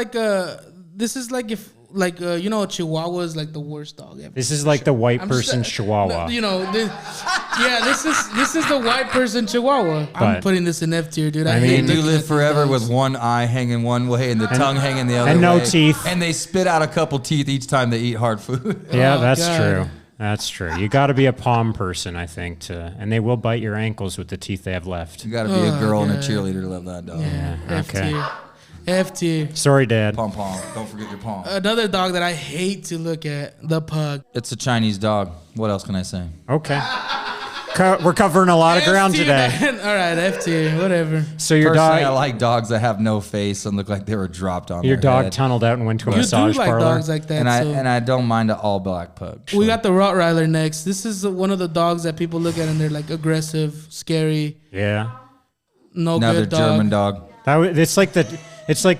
like if a Chihuahua is like the worst dog ever. This is like the white I'm just- person's Chihuahua. This is the white person Chihuahua. I'm But- putting this in F tier, dude. I I hate mean- They do looking live at these forever dogs. with one eye hanging one way and the tongue hanging the other and no way. teeth. And they spit out a couple teeth each time they eat hard food. Yeah, Oh, that's God. true. That's true. You got to be a palm person, I think, and they will bite your ankles with the teeth they have left. You got to be a girl and a God. cheerleader to love that dog. Yeah, F okay. tier. F tier. Sorry, Dad. Pom pom. Don't forget your palm. Another dog that I hate to look at, the pug. It's a Chinese dog. What else can I say? Okay. We're covering a lot of ground F tier, today. man. All right, F tier, whatever. So your Personally, I dog, like dogs that have no face and look like they were dropped on your their dog head. tunneled out and went to a You do massage like parlor. dogs like that. And I don't mind an all black pug. We got the Rottweiler next. This is one of the dogs that people look at and they're like aggressive, scary, Yeah. no another good dog. German dog. It's like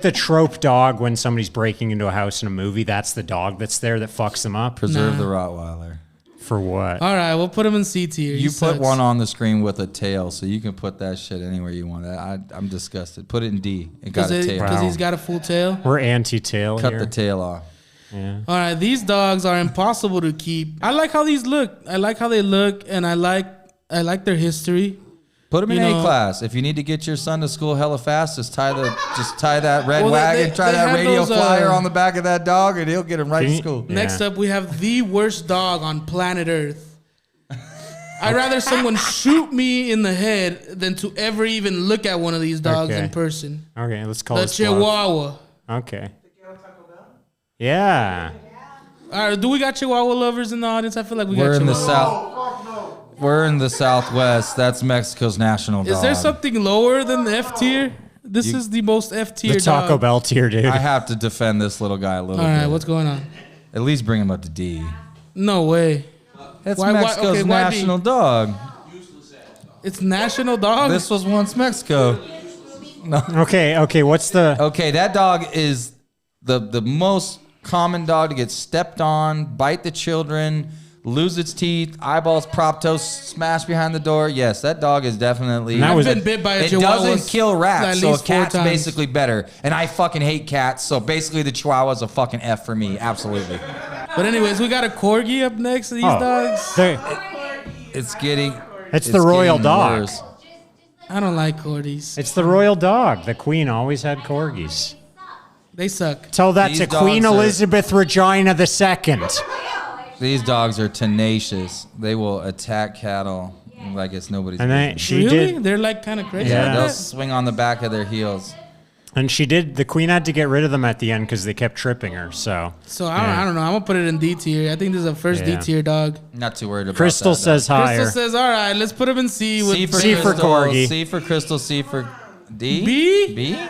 the trope dog when somebody's breaking into a house in a movie. That's the dog that's there that fucks them up. Preserve Nah. the Rottweiler. For what? All right, we'll put him in C tier. He You put sucks. one on the screen with a tail, so you can put that shit anywhere you want. I'm disgusted. Put it in D. It got a tail. because Wow. he's got a full tail. We're anti-tail Cut here. the tail off. Yeah. All right, these dogs are impossible to keep. I like how these look. I like how they look, and I like their history. Put him in You A know- class. If you need to get your son to school hella fast, just tie that red Well, wagon, try they that have radio those, flyer on the back of that dog, and he'll get him right Can to you- school. Yeah. Next up, we have the worst dog on planet Earth. I'd rather someone shoot me in the head than to ever even look at one of these dogs Okay. in person. Okay, let's call The this bluff. Chihuahua. Okay. Yeah. All right, do we got Chihuahua lovers in the audience? I feel like we We're got in the Chihuahua. south. We're in the Southwest. That's Mexico's national dog. Is there something lower than the F tier? This is the most F tier The Taco dog. Bell tier, dude. I have to defend this little guy a little All right, bit. what's going on? At least bring him up to D. No way. That's Why- Mexico's okay, why D? national dog. It's national dog. This was once Mexico. Okay, what's the... Okay, that dog is the most common dog to get stepped on, bite the children, lose its teeth, eyeballs, prop toast, smash behind the door. Yes, that dog is definitely... That I've was been a- bit by a It Chihuahua. doesn't kill at rats, so a least 4 cat's times. basically better. And I fucking hate cats, so basically the Chihuahua's a fucking F for me. Absolutely. But anyways, we got a corgi up next to these dogs. It's getting... It's the royal getting dog. worse. I don't like corgis. It's the royal dog. The queen always had corgis. They suck. Tell that These to Queen dogs are- Elizabeth Regina II. These dogs are tenacious. They will attack cattle like it's nobody's And then business. she Really? did... They're like kind of crazy. Yeah, like they'll that? swing on the back of their heels. And she did... The queen had to get rid of them at the end because they kept tripping her, so... So I don't know. I'm gonna put it in D tier. I think this is a first Yeah. D tier dog. Not too worried about Crystal that. says higher. Crystal says, "All right, let's put him in C with C for C for Crystal, corgi. C for Crystal, C for D. B? B? All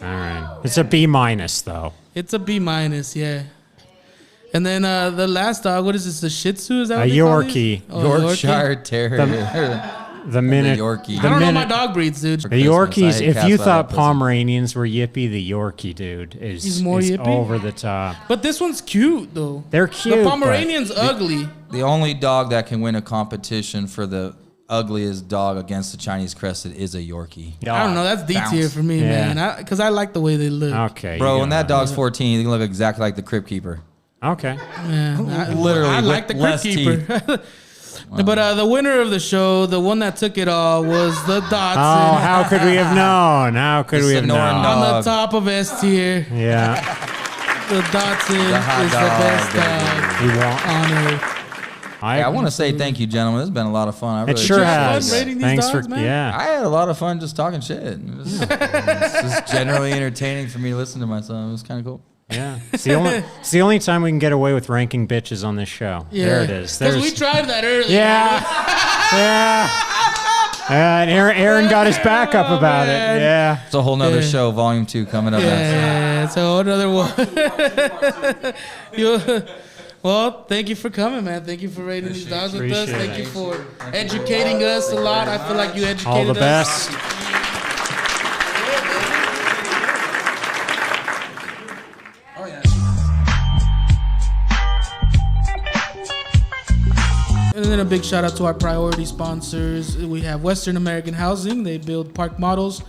right. It's a B minus, though. It's a B minus, yeah. And then the last dog, what is this? The Shih Tzu? Is that A what they call Yorkie. these? Oh, Yorkshire Terrier. The minute... Yorkie. I don't know my minute- dog breeds, dude. The Christmas. Yorkies, I hate if cats you by thought that pussy. Pomeranians were yippy, the Yorkie, dude, is, He's more is yippy? over the top. But this one's cute though. They're cute, The but- Pomeranian's ugly. The only dog that can win a competition for the ugliest dog against the Chinese Crested is a Yorkie. I don't know. That's D tier for me, Yeah. man. Because I like the way they look. Okay. Bro, you when got that it. dog's 14, he can look exactly like the Crypt Keeper. Okay. Yeah, Literally, I with like the less Crypt Keeper. But the winner of the show, the one that took it all, was the Dotson. Oh, how could we have known? How could The we have Sonoran known? dog. On the top of S tier, Yeah. the Dotson The hot is the dog, best baby. You want, on Earth. I want to say thank you, gentlemen. This has been a lot of fun. I It really sure you have has. fun rating these Thanks dogs, for... man? Yeah. I had a lot of fun just talking shit. It's just generally entertaining for me to listen to myself. It was kind of cool. Yeah. It's the only time we can get away with ranking bitches on this show. Yeah. There it is. Because There's... we tried that earlier. Yeah. Yeah. And Aaron got his back up about it. man. Yeah. It's a whole nother Yeah. show, volume 2 coming up next. Yeah, so another one. Well, thank you for coming, man. Thank you for rating these dogs with us. Appreciate Thank it. you for educating us a lot. I feel like you educated All the us. best. And then a big shout out to our priority sponsors. We have Western American Housing. They build park models.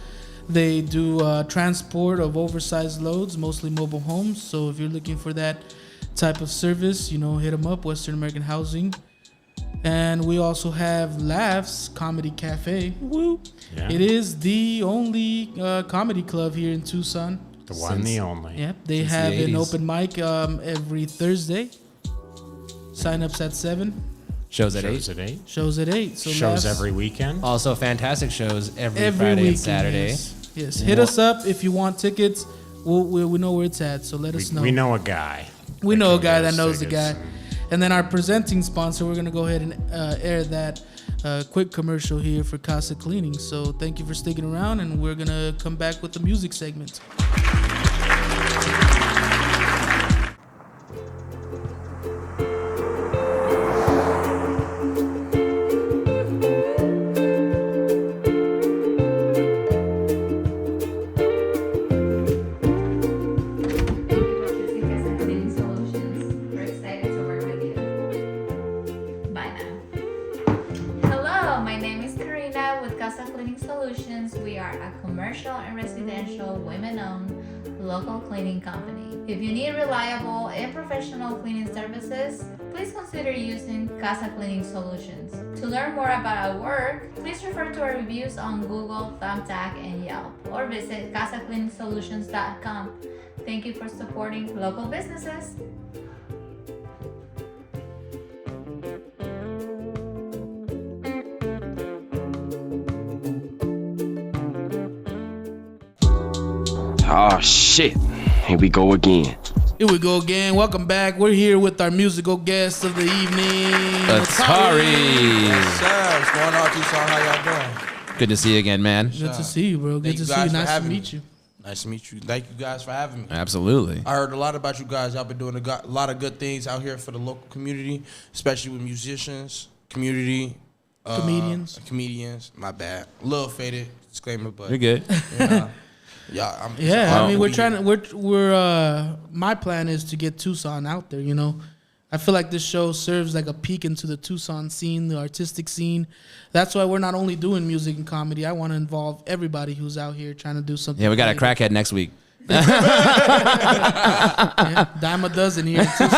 They do transport of oversized loads, mostly mobile homes. So if you're looking for that type of service, hit them up, Western American Housing. And we also have Laffs Comedy Cafe. Woo! Yeah. It is the only comedy club here in Tucson. The one, the only. Yep, they Since the have an 80s. open mic every Thursday. Sign-ups at 7. Shows at Shows 8. at 8. Shows at 8. So Shows Laffs- every weekend. Also, fantastic shows every every Friday weekend, and Saturday. Yes. Hit us up if you want tickets. We know where it's at, so let us know. We know a guy. We know a guy can that get knows us the guy. tickets. And then our presenting sponsor, we're going to go ahead and air that quick commercial here for Casa Cleaning. So thank you for sticking around, and we're going to come back with the music segment. Tucson Cleaning Solutions. We're excited to work with you. Bye now. Hello, my name is Karina with Casa Cleaning Solutions. Solutions, we are a commercial and residential women-owned local cleaning company. If you need reliable and professional cleaning services, please consider using Casa Cleaning Solutions. To learn more about our work, please refer to our reviews on Google, Thumbtack, and Yelp, or visit casacleaningsolutions.com. Thank you for supporting local businesses. Oh shit. Here we go again. Here we go again. Welcome back. We're here with our musical guest of the evening, ATVRI. What's up? What's going on, Tucson? How y'all doing? Good to see you again, man. Good to see you, bro. Good Thank to you see you. guys for Nice to having meet me. you. Nice to meet you. Thank you guys for having me. Absolutely. I heard a lot about you guys. Y'all been doing a lot of good things out here for the local community, especially with musicians, community, comedians. My bad. A little faded disclaimer, but You're good. I mean, we're trying to. We're my plan is to get Tucson out there. You know, I feel like this show serves like a peek into the Tucson scene, the artistic scene. That's why we're not only doing music and comedy. I want to involve everybody who's out here trying to do something. Yeah, we got a crackhead next week. Yeah, dime a dozen here in Tucson.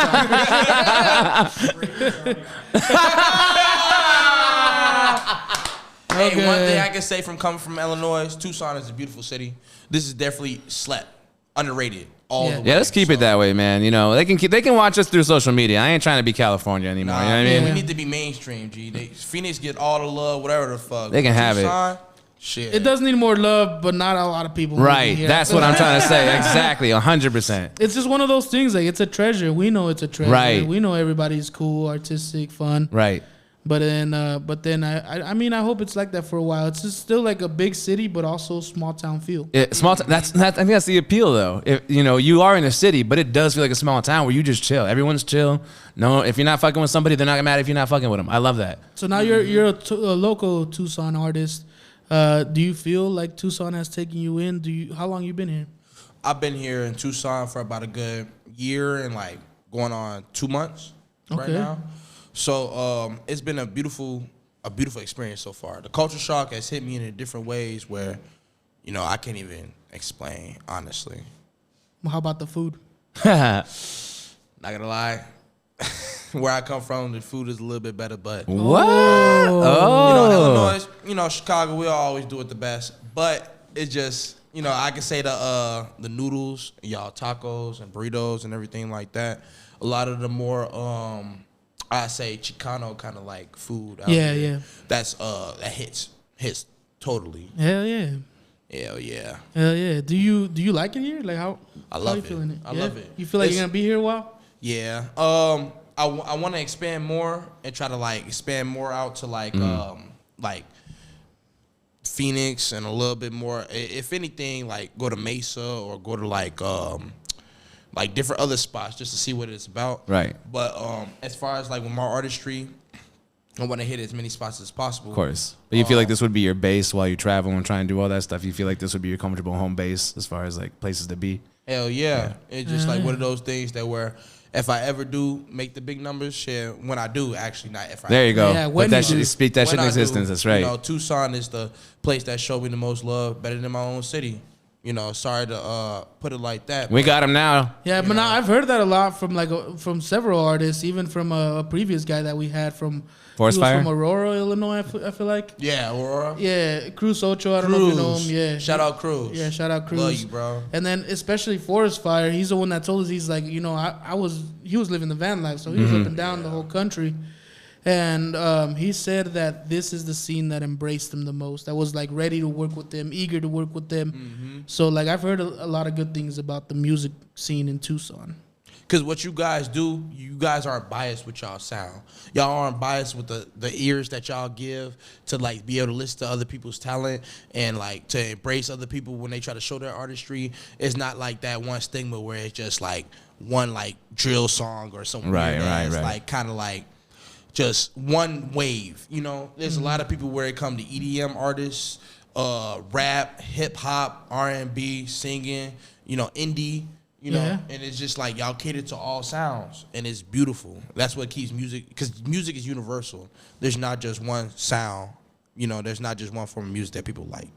Hey, one thing I can say from coming from Illinois, Tucson is a beautiful city. This is definitely slept, underrated. All the way. Yeah, let's keep it that way, man. You know, they can watch us through social media. I ain't trying to be California anymore. You know what I mean? We need to be mainstream, G. Phoenix get all the love, whatever the fuck. They can have it. Shit. It does need more love, but not a lot of people. Right. That's what I'm trying to say. Exactly. 100%. It's just one of those things. Like, it's a treasure. We know it's a treasure. Right. We know everybody's cool, artistic, fun. Right. But then I mean, I hope it's like that for a while. It's just still like a big city, but also small town feel. I think that's the appeal, though. If you are in a city, but it does feel like a small town where you just chill. Everyone's chill. No, if you're not fucking with somebody, they're not mad if you're not fucking with them. I love that. So now you're a local Tucson artist. Do you feel like Tucson has taken you in? How long you been here? I've been here in Tucson for about a good year and like going on 2 months right now. So it's been a beautiful experience so far. The culture shock has hit me in different ways where, I can't even explain, honestly. Well, how about the food? Not gonna lie. Where I come from, the food is a little bit better, but what? Illinois, Chicago, we always do it the best. But it's just, I can say the noodles, y'all tacos and burritos and everything like that. A lot of the more I say Chicano kind of like food. Yeah. That's that hits totally. Hell yeah. Hell yeah. Hell yeah. Do you like it here? Like how love you feeling it? I love it. You feel like you're gonna be here a while? Yeah. I want to expand more and try to like expand more out to like Phoenix and a little bit more. If anything, like go to Mesa or go to like different other spots just to see what it's about. Right. But as far as like with my artistry, I want to hit as many spots as possible. Of course. But you feel like this would be your base while you travel and try and do all that stuff? You feel like this would be your comfortable home base as far as like places to be? Hell yeah. It's just like one of those things that where if I ever do make the big numbers, shit, when I do, actually not if I There you go. Yeah, But that should speak that shit in I existence. do, That's right. Tucson is the place that showed me the most love, better than my own city. Sorry to put it like that. We got him now. Yeah, but now I've heard that a lot from from several artists, even from a previous guy that we had from Forest Fire? from Aurora, Illinois. I feel like. Yeah, Aurora. Yeah, Cruz Ocho. I don't know if you know him. Yeah, Shout out Cruz. Yeah, shout out Cruz. Love you, bro. And then especially Forest Fire, he's the one that told us he was living the van life, so he was up and down the whole country. And he said that this is the scene that embraced him the most. That was like ready to work with them, eager to work with them. So like I've heard a lot of good things about the music scene in Tucson. Because what you guys do, you guys aren't biased with y'all sound. Y'all aren't biased with the ears that y'all give to like be able to listen to other people's talent and like to embrace other people when they try to show their artistry. It's not like that one stigma where it's just like one like drill song or something. Right. Like kind of like just one wave. There's a lot of people where it come to EDM artists, rap, hip hop, R&B, singing, indie. And it's just like y'all cater to all sounds, and it's beautiful. That's what keeps music, because music is universal. There's not just one sound, there's not just one form of music that people like.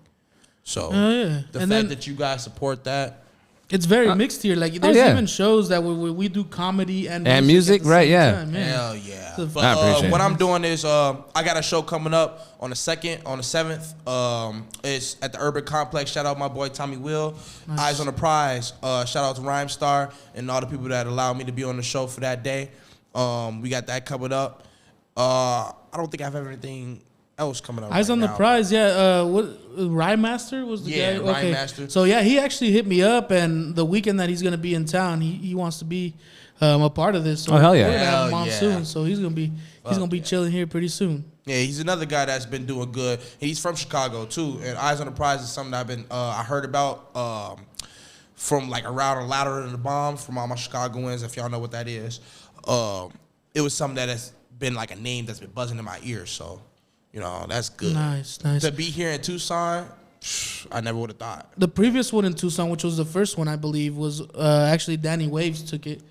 So yeah. the And fact then- that you guys support that. It's very mixed here. Like there's yeah. even shows that we do comedy and music, at the right, same yeah. time, Hell yeah. So- But I appreciate what it. I'm doing is I got a show coming up on the 2nd, on the 7th. It's at the Urban Complex. Shout out my boy Tommy Will. Eyes on the Prize. Shout out to Rhyme Star and all the people that allowed me to be on the show for that day. We got that coming up. I don't think I have anything else coming up. Eyes right on the now. Prize, yeah. What Rye Master was the Yeah, guy? Rye Okay. Master. So yeah, he actually hit me up, and the weekend that he's gonna be in town, he wants to be a part of this. So Oh, hell yeah. we're gonna have him Hell on yeah. soon. So he's gonna be chilling here pretty soon. Yeah, he's another guy that's been doing good. He's from Chicago too, and Eyes on the Prize is something I've been I heard about from like around a ladder to the bomb from all my Chicagoans. If y'all know what that is, it was something that has been like a name that's been buzzing in my ears. So, you know, that's good. Nice. To be here in Tucson, I never would have thought. The previous one in Tucson, which was the first one I believe, was actually Danny Waves took it.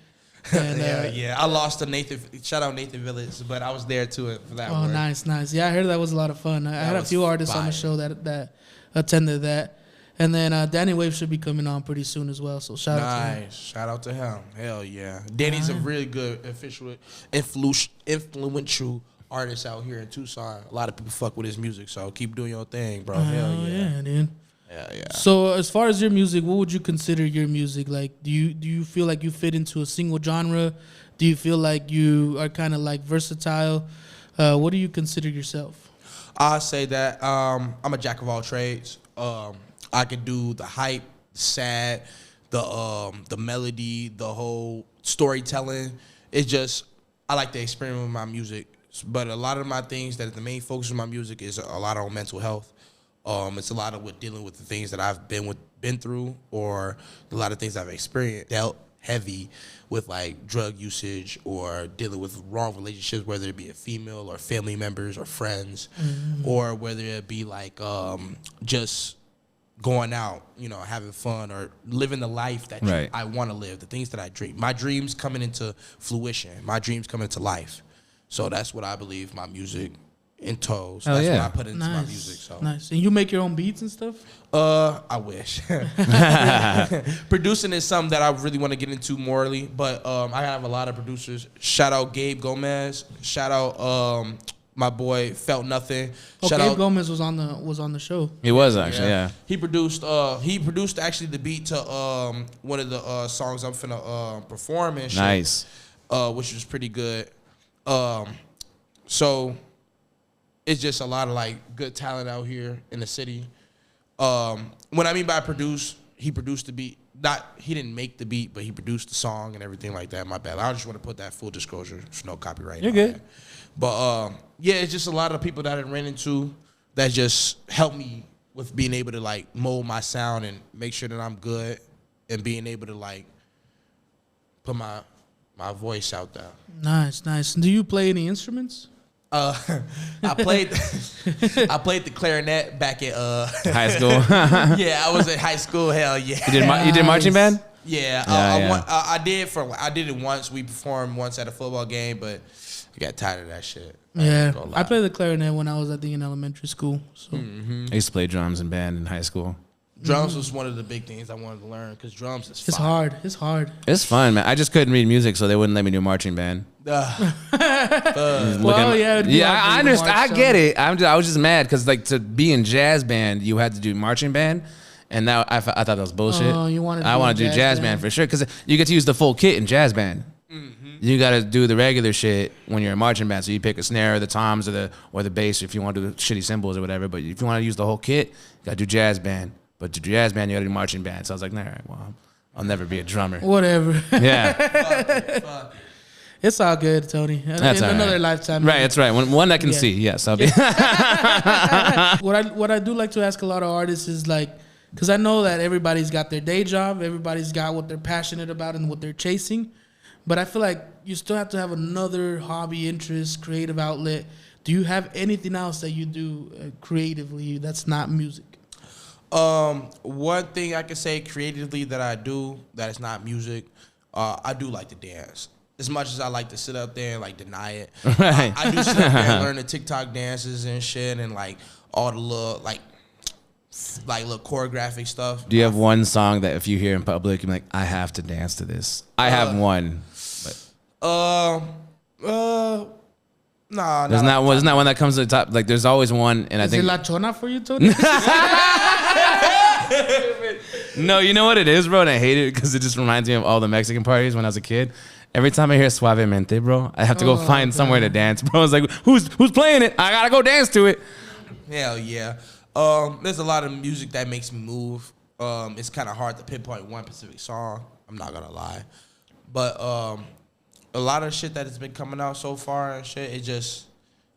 And, Yeah, I lost to Nathan. Shout out Nathan Village, but I was there too for that Oh, one. nice. Yeah, I heard that was a lot of fun. I had a was few artists on the fire. show that attended that. And then Danny Wave should be coming on pretty soon as well. So shout out to him. Nice. Shout out to him. Hell yeah. Danny's a really good influential artist out here in Tucson. A lot of people fuck with his music, so keep doing your thing, bro. Hell Oh, yeah. yeah, dude. Yeah. So as far as your music, what would you consider your music? Like, do you feel like you fit into a single genre? Do you feel like you are kind of like versatile? What do you consider yourself? I say that I'm a jack of all trades. I can do the hype, sad, the melody, the whole storytelling. It's just I like to experiment with my music. But a lot of my things that the main focus of my music is a lot on mental health. It's a lot of dealing with the things that I've been through, or a lot of things I've experienced, dealt heavy with like drug usage or dealing with wrong relationships, whether it be a female or family members or friends, or whether it be like just going out, you know, having fun or living the life that Right. I want to live, the things that I dream. My dreams coming into fruition, my dreams coming into life. So that's what I believe my music entails. Hell That's yeah. what I put into my Nice, music. So nice. And you make your own beats and stuff? I wish. Producing is something that I really want to get into morally, but I have a lot of producers. Shout out Gabe Gomez. Shout out my boy Felt Nothing. Shout Okay, out Gomez was on the show. He was actually, yeah. He produced actually the beat to one of the songs I'm finna perform and shit. Nice. Which was pretty good. So it's just a lot of like good talent out here in the city. When I mean by produce, he produced the beat. He didn't make the beat, but he produced the song and everything like that. My bad. I just want to put that full disclosure. There's no copyright. You're on good. that. But yeah, it's just a lot of people that I ran into that just helped me with being able to like mold my sound and make sure that I'm good and being able to like put my voice out there. Nice. Do you play any instruments? I played the clarinet back at High school. yeah, I was at high school. Hell yeah. You did marching band? Yeah, Yeah, I did it once. We performed once at a football game, but I got tired of that shit. Yeah, I played the clarinet when I was in elementary school. So I used to play drums in band in high school. Drums was one of the big things I wanted to learn because drums is it's fire. hard. It's hard. It's fun, man. I just couldn't read music, so they wouldn't let me do marching band. Well, yeah, it'd be Yeah, hard for I you to understand. I march get on. it. I was just mad because like to be in jazz band, you had to do marching band, and now I thought that was bullshit. Oh, you wanted to I do want to do jazz band for sure because you get to use the full kit in jazz band. You got to do the regular shit when you're in marching band. So you pick a snare, or the toms, or the bass if you want to do the shitty cymbals or whatever. But if you want to use the whole kit, you got to do jazz band. But to do jazz band, you got to do marching band. So I was like, all right, well, I'll never be a drummer. Whatever. Yeah. It's all good, Tony. That's in all another right. lifetime. Right, that's right. One I can Yeah. see. Yes, I'll be. What I do like to ask a lot of artists is like, because I know that everybody's got their day job, everybody's got what they're passionate about and what they're chasing, but I feel like you still have to have another hobby, interest, creative outlet. Do you have anything else that you do creatively that's not music? One thing I can say creatively that I do that is not music, I do like to dance. As much as I like to sit up there and like deny it, Right. I do sit up there and learn the TikTok dances and shit and like all the little like like little choreographic stuff. Do you have one song that if you hear in public, you're like, I have to dance to this? I have one. Nah. Isn't that one that comes to the top? Like, there's always one, and I Is think it La Chona for you, Tony? no, you know what it is, bro, and I hate it because it just reminds me of all the Mexican parties when I was a kid. Every time I hear Suavemente, bro, I have to go find somewhere to dance, bro. It's like, who's playing it? I gotta go dance to it. Hell yeah. There's a lot of music that makes me move. It's kind of hard to pinpoint one specific song. I'm not gonna lie, but a lot of shit that has been coming out so far and shit, it just,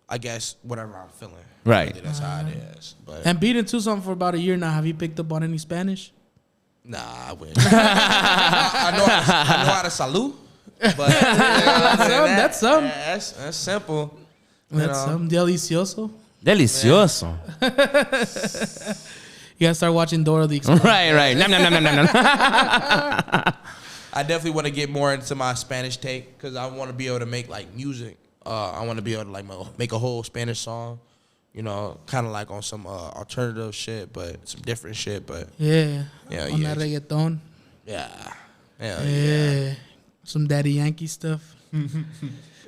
I guess, whatever I'm feeling. Right. Really, that's how it is. But And being in Tucson for about a year now, have you picked up on any Spanish? nah, I wish. I know how to salute, but That's some. That's simple. That's some. Delicioso. Delicioso. You gotta start watching Dora the Explorer. Right. Nom, nom, nom, nom, nom, nom. I definitely want to get more into my Spanish take because I want to be able to make like music. I want to be able to like make a whole Spanish song, you know, kind of like on some alternative shit, but some different shit. But Yeah. Yeah, On yeah. that reggaeton. yeah, hell Yeah. Some Daddy Yankee stuff.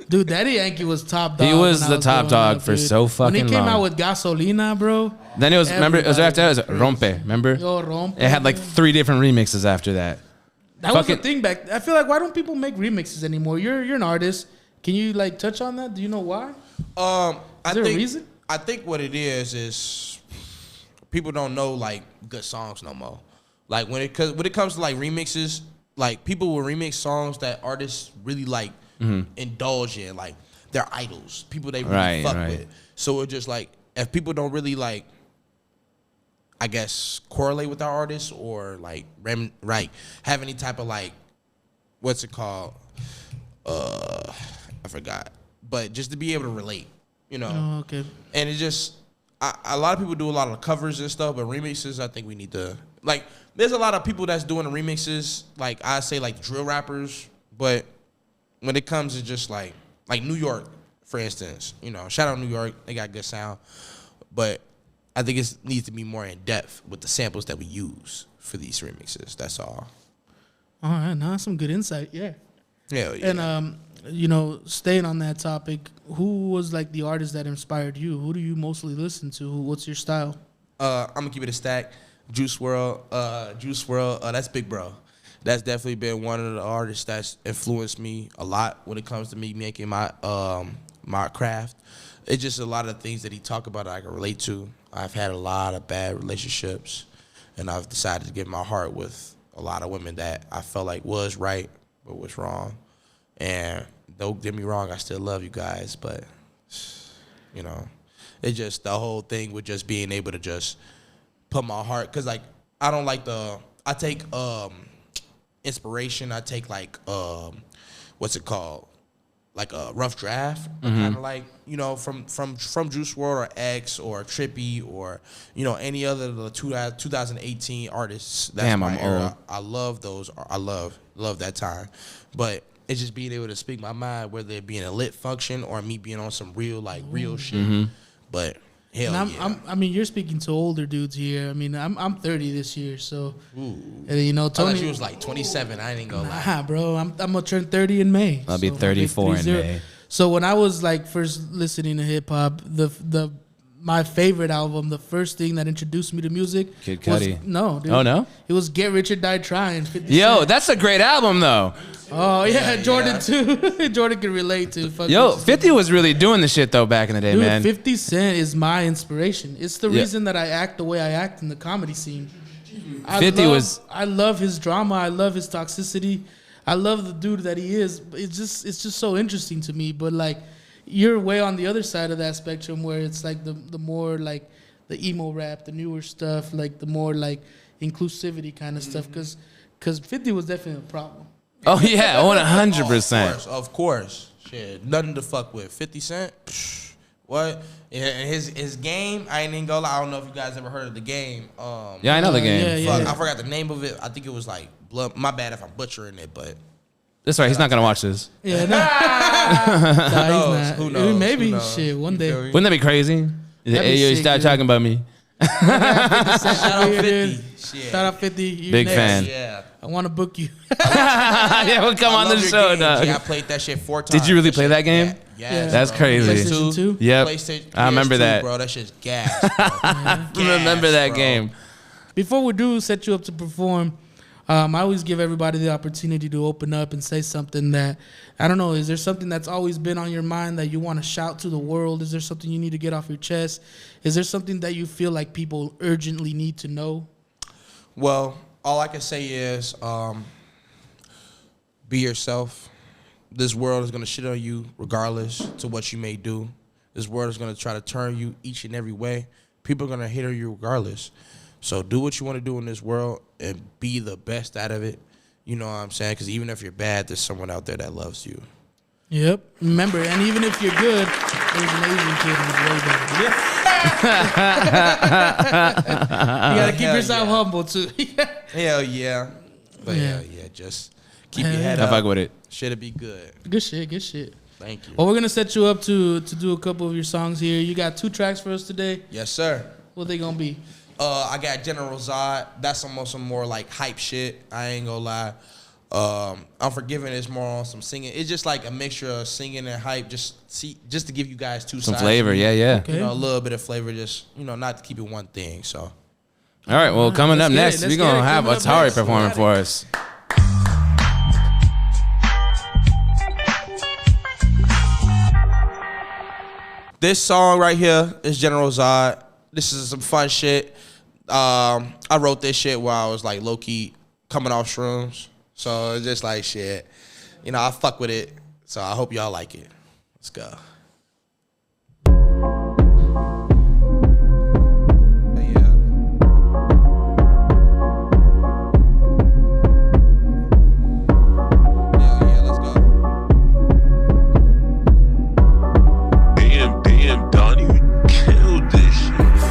Dude, Daddy Yankee was top dog. He was when I the top growing dog up, for dude. so fucking When he came long. out with Gasolina, bro. Then it was, remember, it was after that, it was Rompe, remember? Yo, Rompe. It had like 3 different remixes after that. That was the fucking- thing back. I feel like, why don't people make remixes anymore? You're an artist. Can you like touch on that? Do you know why? I Is there think, a reason? I think what it is people don't know like good songs no more. Like when it comes to like remixes, like people will remix songs that artists really like indulge in, like their idols, people they really fuck with. So it just like if people don't really like, I guess, correlate with our artists or like have any type of like, what's it called? I forgot. But just to be able to relate, you know. Oh, okay. And it just, a lot of people do a lot of covers and stuff, but remixes, I think we need to, like, there's a lot of people that's doing the remixes, like, I say, like, drill rappers, but when it comes to just, like New York, for instance, you know, shout out New York, they got good sound, but I think it needs to be more in depth with the samples that we use for these remixes, that's all. All right, now some good insight. Yeah. Hell yeah. And you know, staying on that topic, who was like the artist that inspired you? Who do you mostly listen to? What's your style? I'm gonna keep it a stack. Juice WRLD, that's Big Bro. That's definitely been one of the artists that's influenced me a lot when it comes to me making my my craft. It's just a lot of things that he talk about that I can relate to. I've had a lot of bad relationships, and I've decided to give my heart with a lot of women that I felt like was right but was wrong. And don't get me wrong, I still love you guys, but, you know, it's just the whole thing with just being able to just put my heart, because, like, I don't like I take inspiration, I take, like, what's it called? Like a rough draft, kind of like, you know, from Juice WRLD or X or Trippy or, you know, any other of the 2018 artists. That's Damn, my I'm era. old. I love those. I love that time. But it's just being able to speak my mind, whether it be in a lit function or me being on some real shit. But hell And yeah. I mean, you're speaking to older dudes here. I mean, I'm 30 this year, so and you know, I Tony. thought you was like 27. I ain't gonna lie. Nah, bro, I'm gonna turn 30 in May. I'll be So, 34 in 30. May. So when I was like first listening to hip hop, my favorite album, the first thing that introduced me to music, Kid was, Cudi. no, dude, Oh, no? it was Get Rich or Die Trying. 50 Yo, Cent. that's a great album, though. Oh yeah, Jordan too. Jordan can relate to. fucking- Yo, 50 was really doing the shit, though, back in the day, Dude, man. 50 Cent is my inspiration. It's the Yeah. reason that I act the way I act in the comedy scene. 50 was- I love his drama. I love his toxicity. I love the dude that he is. It's just so interesting to me. But like, you're way on the other side of that spectrum where it's like the more like the emo rap, the newer stuff, like the more like inclusivity kind of stuff. Because 50 was definitely a problem. Oh, yeah, 100%. Of course. Shit, nothing to fuck with. 50 Cent? Psh, what? And his game, I ain't even gonna lie. I don't know if you guys ever heard of the game. Yeah, I know the game. yeah. I forgot the name of it. I think it was like Blood. My bad if I'm butchering it, but That's right, he's not going to watch this. Yeah, no. Nah, he's not. Who knows? Maybe Who knows? shit one You day. feel me? Wouldn't that be crazy? That'd be Hey, yo, sick, stop dude. talking about me. Shout out 50. Shit. Shout out 50. You're Big next. fan. Yeah. I want to book you. Yeah, we'll come on the show, game, dog. G. I played that shit 4 times. Did you really play that game? Yeah. That's bro. crazy. PlayStation 2? Yep. PlayStation, I remember PS2, that. bro. That shit's gas. Bro. I remember that bro. game. Before we do set you up to perform, I always give everybody the opportunity to open up and say something that, I don't know, is there something that's always been on your mind that you want to shout to the world? Is there something you need to get off your chest? Is there something that you feel like people urgently need to know? Well, all I can say is be yourself. This world is going to shit on you regardless to what you may do. This world is going to try to turn you each and every way. People are going to hate on you regardless. So do what you want to do in this world and be the best out of it. You know what I'm saying? Because even if you're bad, there's someone out there that loves you. Yep. Remember, and even if you're good, there's an Asian kid who's way better. You got to keep yourself humble, too. Hell yeah. But Yeah. yeah, just keep your head I up. fuck with it. Shit'll be good. Good shit, good shit. Thank you. Well, we're going to set you up to do a couple of your songs here. You got 2 tracks for us today. Yes, sir. What they going to be? I got General Zod. That's some more like hype shit. I ain't gonna lie. Unforgiven is more on some singing. It's just like a mixture of singing and hype. Just to give you guys 2 Some sides. flavor, yeah. Okay. You know, a little bit of flavor. Just not to keep it one thing. So All right, well, coming Let's up get next, it. we're Let's going to get it. have Coming up Atari next. performing Got for it. us. this song right here is General Zod. This is some fun shit. I wrote this shit while I was like low key coming off shrooms. So it's just like shit. I fuck with it. So I hope y'all like it. Let's go.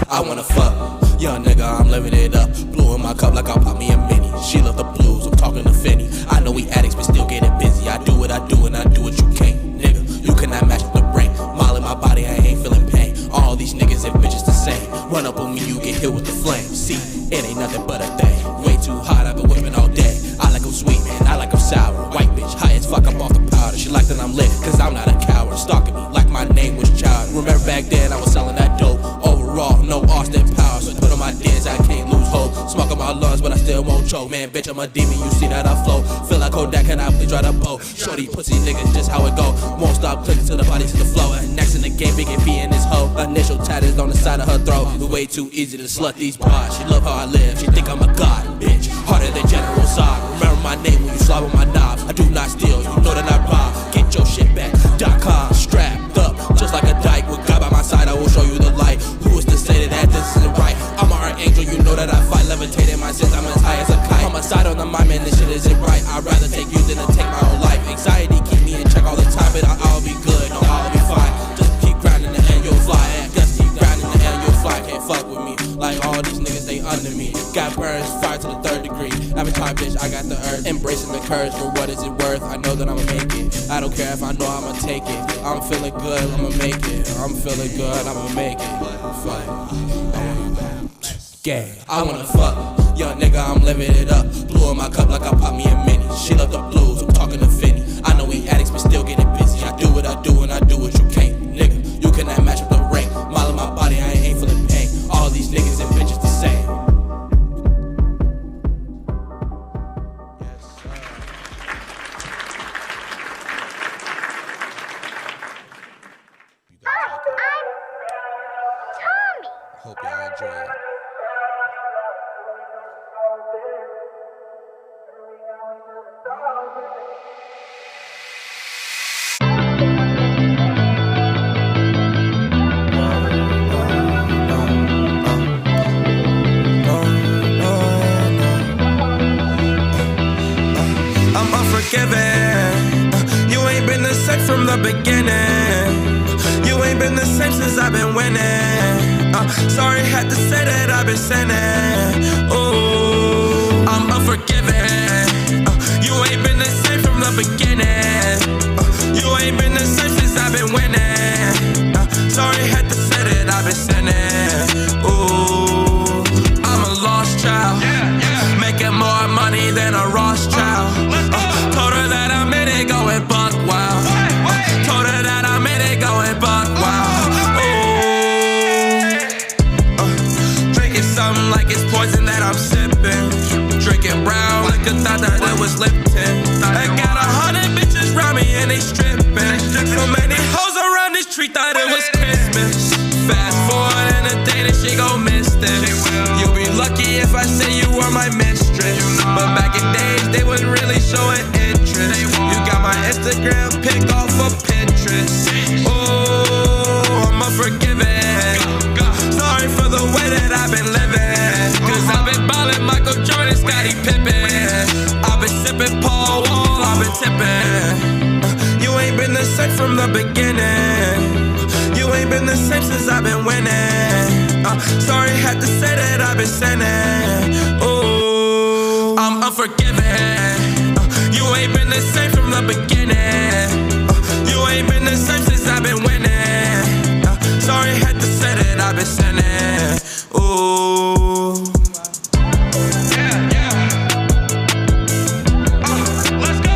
I wanna fuck, young nigga, I'm living it up. Blue in my cup like I'll pop me a mini. She love the blues, I'm talking to Finny. I know we addicts, but still getting busy. I do what I do and I do what you can't, nigga. You cannot match with the brain. Mile in my body, I ain't feeling pain. All these niggas and bitches the same. Run up on me, you get hit with the flame. See, it ain't nothing but a thing. Way too hot, I've been whipping all day. I like 'em sweet, man, I like 'em sour. White bitch, high as fuck, I'm off the powder. She like that I'm lit, cause I'm not a coward. Stalking me like my name was Child. Remember back then, I was selling that dope. Overall, no Austin Powers. Put on my dance, I can't lose hope. Smoke on my lungs, but I still won't choke. Man, bitch, I'm a demon, you see that I flow. Feel like Kodak, and I please try to bow. Shorty, pussy niggas, just how it go. Won't stop clicking till the body to the flow. And next in the game, big and B in this hoe. Initial tattoos on the side of her throat. It's way too easy to slut these bars. She love how I live, she think I'm a god, bitch. Harder than General Zod. Remember my name when you slob on my knob. I do not steal, you know that I rob. Get your shit back. .com, strapped up, just like a dyke. With God by my side, I will show you the light. Who is to say that this isn't right? I'm an archangel, you know that I fight. Levitating my sins, I'm as high as a kite. On my side on the mind, man, this shit isn't right. I'd rather take you than to take my whole life. Anxiety keep me in check all the time, but I'll be good, no, I'll be fine. Just keep grinding the end, you'll fly. Just keep grinding the end, you'll fly. Can't fuck with me, like all these niggas, they under me. Got burns, fire to the 3rd degree. Avatar, bitch, I got the earth. Embracing the courage, for what is it worth? I know that I'ma make it. I don't care if I know I'ma take it. I'm feeling good, I'ma make it. I'm feeling good, I'ma make it. Fuck. Gang. I wanna fuck, young nigga, I'm living it up. Blue in my cup like I pop me a mini. She love the blues, I'm talking to Finny. I know we addicts, but still getting busy. I do what I do and I do what you can't, nigga. You cannot match with the rank. Mile in my body, I ain't feeling pain. All these niggas and bitches the same. Hope y'all enjoy it. I'm unforgiving. You ain't been the same from the beginning. You ain't been the same since I've been winning. Sorry, had to say that I've been sinning. Ooh, I'm unforgiving. You ain't been the same from the beginning. You ain't been the same since I've been winning. Sorry, had to say that I've been sinning. Ooh. child. Making more money than a Rothschild. Told her that I made it going buck wild. Told her that I made it going buck wild. Drinking something like it's poison that I'm sipping. Drinking brown like I thought that it was Lipton. I got 100 bitches round me and they stripping. So many hoes around this tree thought it was Christmas. Fast forward in a day that she gon' miss this. You'll be lucky if I say you were my mistress. But back in days they wasn't really showing interest. You got my Instagram pic off of Pinterest. Oh, I'm unforgiving. Sorry for the way that I've been living. Cause I've been ballin' Michael Jordan, Scottie Pippen. I've been sippin' Paul Wall, I've been tippin'. You ain't been the same from the beginning. You ain't been the same since I've been winning. Sorry, had to say that I've been sinning. Ooh, I'm unforgiving. You ain't been the same from the beginning. You ain't been the same since I've been winning. Sorry, had to say that I've been sinning. Ooh. Let's go.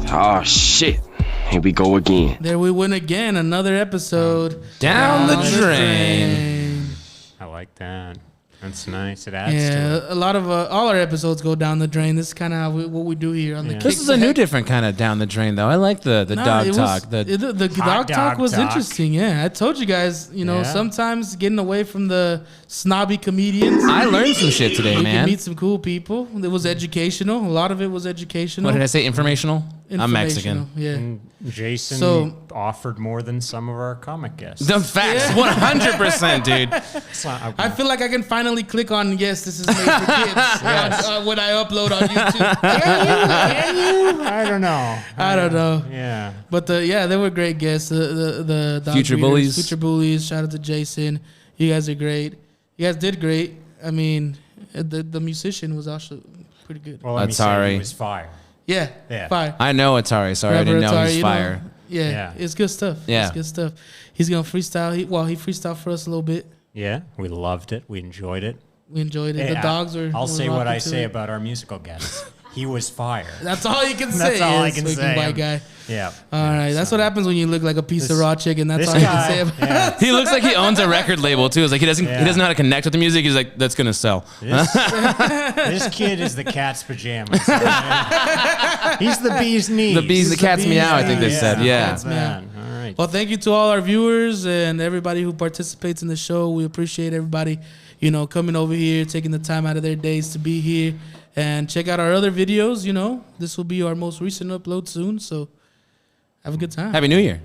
Oh shit. Here we go again. There we went again. Another episode Down the drain. I like that. That's nice. It adds to Yeah, it. a lot of all our episodes go down the drain. This is kind of what we do here on the. This is a new different kind of down the drain, though. I like the dog talk. The dog talk was interesting. Yeah, I told you guys. You know, Yeah. sometimes getting away from the snobby comedians. I learned some shit today, You man. can meet some cool people. It was educational. A lot of it was educational. What did I say? Informational? I'm Mexican. Yeah. And Jason So- offered more than some of our comic guests. The facts, 100%, dude. I feel like I can finally click on yes, this is made for kids when I upload on YouTube. Can you? I don't know. I don't know. Yeah. But they were great guests. The dog Future breeders, Bullies. Future Bullies. Shout out to Jason. You guys are great. You guys did great. I mean, the musician was also pretty good. Well, let me say Atari. he was fire. Yeah, Yeah. fire. I know Atari. Sorry, I didn't know he was you know, fire. Yeah, Yeah. it's good stuff. Yeah. It's good stuff. He's gonna freestyle. He freestyled for us a little bit. Yeah, we loved it. We enjoyed it. We enjoyed it. Hey, The dogs were. I'll were say what rocking I to say it. about our musical guest. He was fire. That's all you can say. That's all I yes, can freaking say. white guy. Yeah. All right, that's what happens when you look like a piece of This- raw chicken. That's this all you can guy- say about He looks like he owns a record label too. It's like he doesn't know how to connect with the music. He's like, that's gonna sell. This kid is the cat's pajamas. He's the bee's knees. The cat's meow, I think they Yeah, said. Yeah. that's that. All right. Well, thank you to all our viewers and everybody who participates in the show. We appreciate everybody, coming over here, taking the time out of their days to be here. And check out our other videos. This will be our most recent upload soon. So have a good time. Happy New Year.